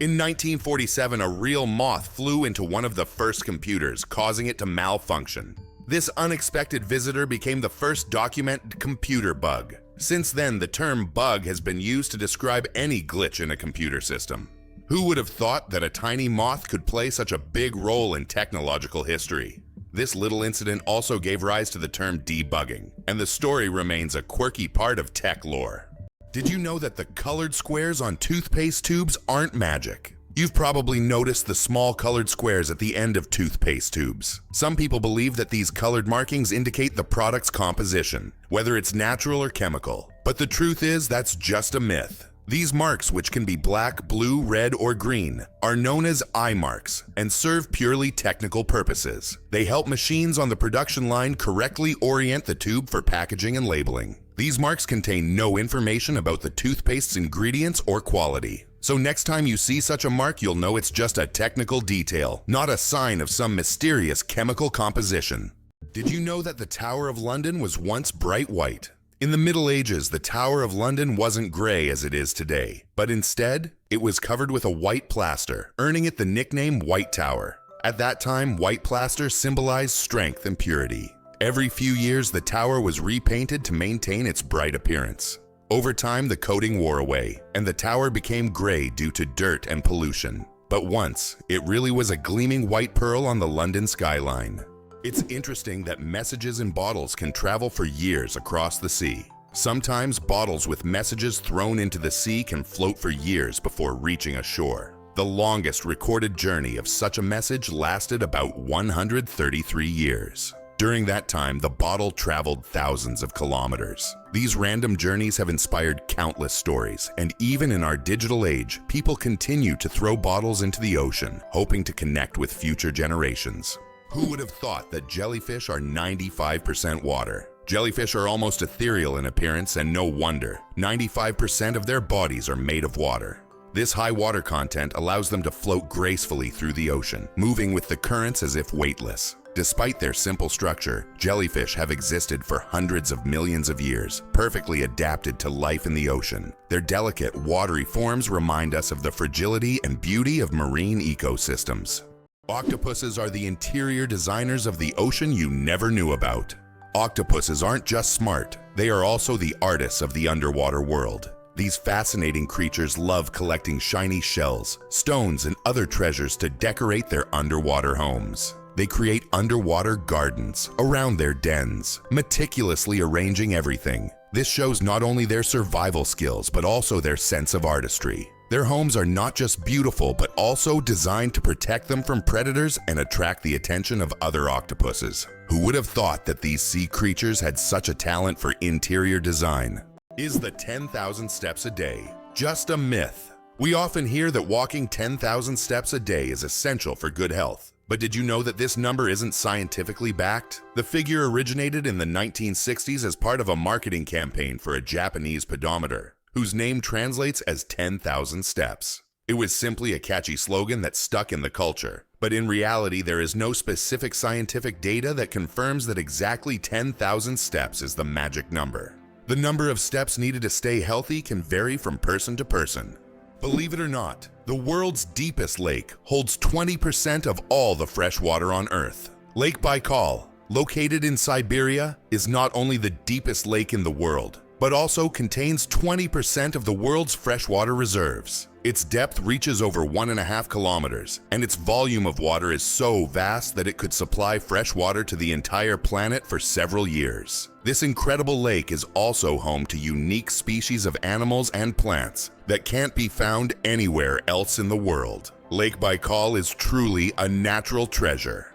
In 1947, a real moth flew into one of the first computers, causing it to malfunction. This unexpected visitor became the first documented computer bug. Since then, the term bug has been used to describe any glitch in a computer system. Who would have thought that a tiny moth could play such a big role in technological history? This little incident also gave rise to the term debugging, and the story remains a quirky part of tech lore. Did you know that the colored squares on toothpaste tubes aren't magic? You've probably noticed the small colored squares at the end of toothpaste tubes. Some people believe that these colored markings indicate the product's composition, whether it's natural or chemical. But the truth is that's just a myth. These marks, which can be black, blue, red, or green, are known as eye marks and serve purely technical purposes. They help machines on the production line correctly orient the tube for packaging and labeling. These marks contain no information about the toothpaste's ingredients or quality. So next time you see such a mark, you'll know it's just a technical detail, not a sign of some mysterious chemical composition. Did you know that the Tower of London was once bright white? In the Middle Ages, the Tower of London wasn't gray as it is today, but instead, it was covered with a white plaster, earning it the nickname White Tower. At that time, white plaster symbolized strength and purity. Every few years, the tower was repainted to maintain its bright appearance. Over time, the coating wore away, and the tower became gray due to dirt and pollution. But once, it really was a gleaming white pearl on the London skyline. It's interesting that messages in bottles can travel for years across the sea. Sometimes bottles with messages thrown into the sea can float for years before reaching a shore. The longest recorded journey of such a message lasted about 133 years. During that time, the bottle traveled thousands of kilometers. These random journeys have inspired countless stories, and even in our digital age, people continue to throw bottles into the ocean, hoping to connect with future generations. Who would have thought that jellyfish are 95% water? Jellyfish are almost ethereal in appearance, and no wonder. 95% of their bodies are made of water. This high water content allows them to float gracefully through the ocean, moving with the currents as if weightless. Despite their simple structure, jellyfish have existed for hundreds of millions of years, perfectly adapted to life in the ocean. Their delicate, watery forms remind us of the fragility and beauty of marine ecosystems. Octopuses are the interior designers of the ocean you never knew about. Octopuses aren't just smart, they are also the artists of the underwater world. These fascinating creatures love collecting shiny shells, stones, and other treasures to decorate their underwater homes. They create underwater gardens around their dens, meticulously arranging everything. This shows not only their survival skills, but also their sense of artistry. Their homes are not just beautiful, but also designed to protect them from predators and attract the attention of other octopuses. Who would have thought that these sea creatures had such a talent for interior design? Is the 10,000 steps a day just a myth? We often hear that walking 10,000 steps a day is essential for good health. But did you know that this number isn't scientifically backed? The figure originated in the 1960s as part of a marketing campaign for a Japanese pedometer, whose name translates as 10,000 steps. It was simply a catchy slogan that stuck in the culture. But in reality, there is no specific scientific data that confirms that exactly 10,000 steps is the magic number. The number of steps needed to stay healthy can vary from person to person. Believe it or not, the world's deepest lake holds 20% of all the fresh water on Earth. Lake Baikal, located in Siberia, is not only the deepest lake in the world, but also contains 20% of the world's freshwater reserves. Its depth reaches over 1.5 kilometers, and its volume of water is so vast that it could supply fresh water to the entire planet for several years. This incredible lake is also home to unique species of animals and plants that can't be found anywhere else in the world. Lake Baikal is truly a natural treasure.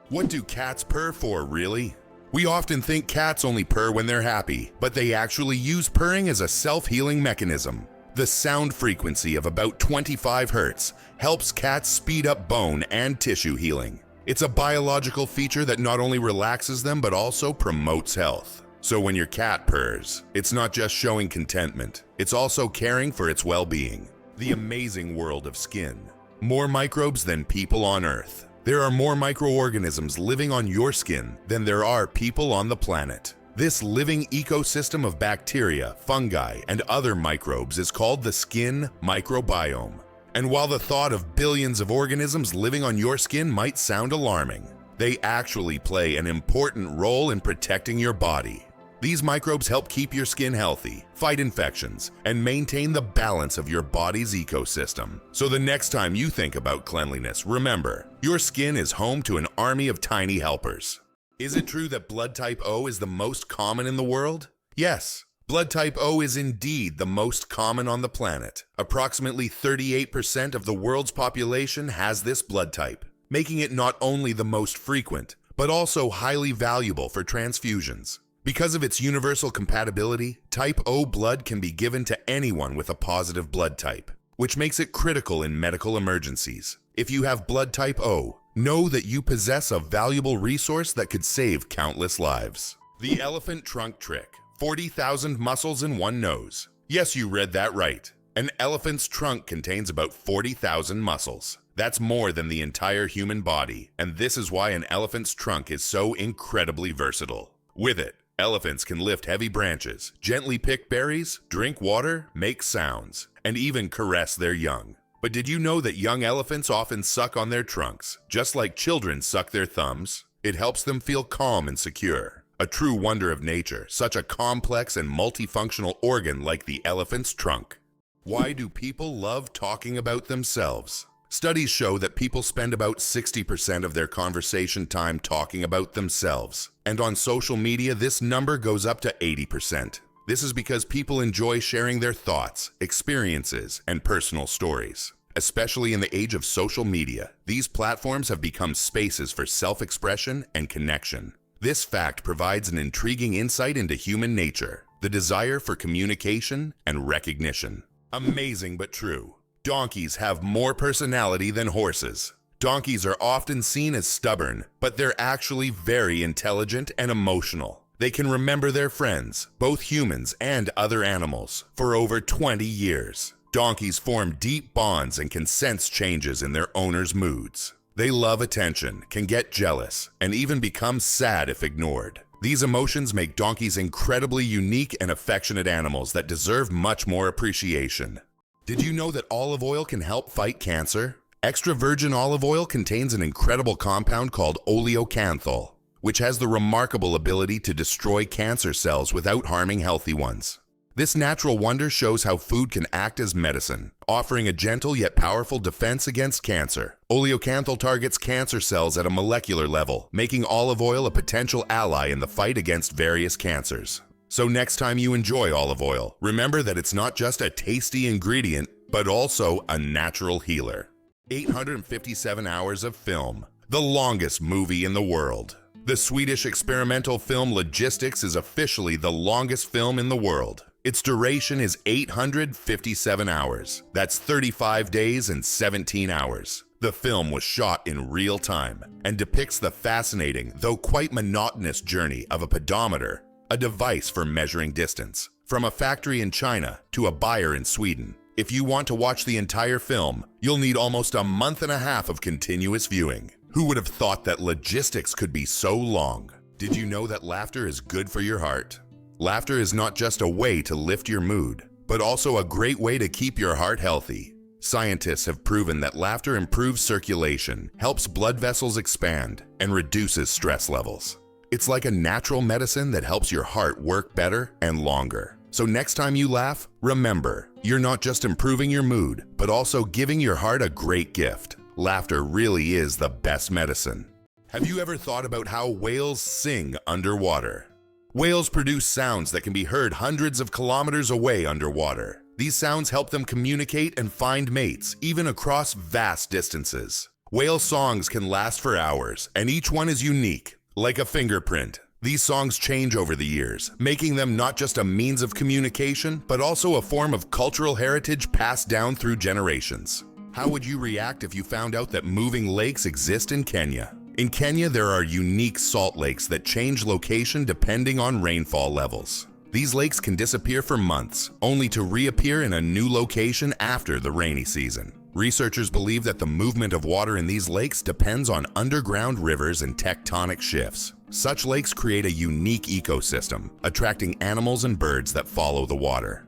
What do cats purr for, really? We often think cats only purr when they're happy, but they actually use purring as a self-healing mechanism. The sound frequency of about 25 Hz helps cats speed up bone and tissue healing. It's a biological feature that not only relaxes them but also promotes health. So when your cat purrs, it's not just showing contentment, it's also caring for its well-being. The amazing world of skin. More microbes than people on Earth. There are more microorganisms living on your skin than there are people on the planet. This living ecosystem of bacteria, fungi, and other microbes is called the skin microbiome. And while the thought of billions of organisms living on your skin might sound alarming, they actually play an important role in protecting your body. These microbes help keep your skin healthy, fight infections, and maintain the balance of your body's ecosystem. So the next time you think about cleanliness, remember, your skin is home to an army of tiny helpers. Is it true that blood type O is the most common in the world? Yes, blood type O is indeed the most common on the planet. Approximately 38% of the world's population has this blood type, making it not only the most frequent, but also highly valuable for transfusions. Because of its universal compatibility, type O blood can be given to anyone with a positive blood type, which makes it critical in medical emergencies. If you have blood type O, know that you possess a valuable resource that could save countless lives. The elephant trunk trick. 40,000 muscles in one nose. Yes, you read that right. An elephant's trunk contains about 40,000 muscles. That's more than the entire human body, and this is why an elephant's trunk is so incredibly versatile. With it, elephants can lift heavy branches, gently pick berries, drink water, make sounds, and even caress their young. But did you know that young elephants often suck on their trunks, just like children suck their thumbs? It helps them feel calm and secure. A true wonder of nature, such a complex and multifunctional organ like the elephant's trunk. Why do people love talking about themselves? Studies show that people spend about 60% of their conversation time talking about themselves. And on social media, this number goes up to 80%. This is because people enjoy sharing their thoughts, experiences, and personal stories. Especially in the age of social media, these platforms have become spaces for self-expression and connection. This fact provides an intriguing insight into human nature, the desire for communication and recognition. Amazing but true. Donkeys have more personality than horses. Donkeys are often seen as stubborn, but they're actually very intelligent and emotional. They can remember their friends, both humans and other animals, for over 20 years. Donkeys form deep bonds and can sense changes in their owners' moods. They love attention, can get jealous, and even become sad if ignored. These emotions make donkeys incredibly unique and affectionate animals that deserve much more appreciation. Did you know that olive oil can help fight cancer? Extra virgin olive oil contains an incredible compound called oleocanthal, which has the remarkable ability to destroy cancer cells without harming healthy ones. This natural wonder shows how food can act as medicine, offering a gentle yet powerful defense against cancer. Oleocanthal targets cancer cells at a molecular level, making olive oil a potential ally in the fight against various cancers. So next time you enjoy olive oil, remember that it's not just a tasty ingredient, but also a natural healer. 857 hours of film, the longest movie in the world. The Swedish experimental film Logistics is officially the longest film in the world. Its duration is 857 hours. That's 35 days and 17 hours. The film was shot in real time and depicts the fascinating, though quite monotonous journey of a pedometer, a device for measuring distance, from a factory in China to a buyer in Sweden. If you want to watch the entire film, you'll need almost a month and a half of continuous viewing. Who would have thought that logistics could be so long? Did you know that laughter is good for your heart? Laughter is not just a way to lift your mood, but also a great way to keep your heart healthy. Scientists have proven that laughter improves circulation, helps blood vessels expand, and reduces stress levels. It's like a natural medicine that helps your heart work better and longer. So next time you laugh, remember, you're not just improving your mood, but also giving your heart a great gift. Laughter really is the best medicine. Have you ever thought about how whales sing underwater? Whales produce sounds that can be heard hundreds of kilometers away underwater. These sounds help them communicate and find mates, even across vast distances. Whale songs can last for hours, and each one is unique. Like a fingerprint, these songs change over the years, making them not just a means of communication, but also a form of cultural heritage passed down through generations. How would you react if you found out that moving lakes exist in Kenya? In Kenya, there are unique salt lakes that change location depending on rainfall levels. These lakes can disappear for months, only to reappear in a new location after the rainy season. Researchers believe that the movement of water in these lakes depends on underground rivers and tectonic shifts. Such lakes create a unique ecosystem, attracting animals and birds that follow the water.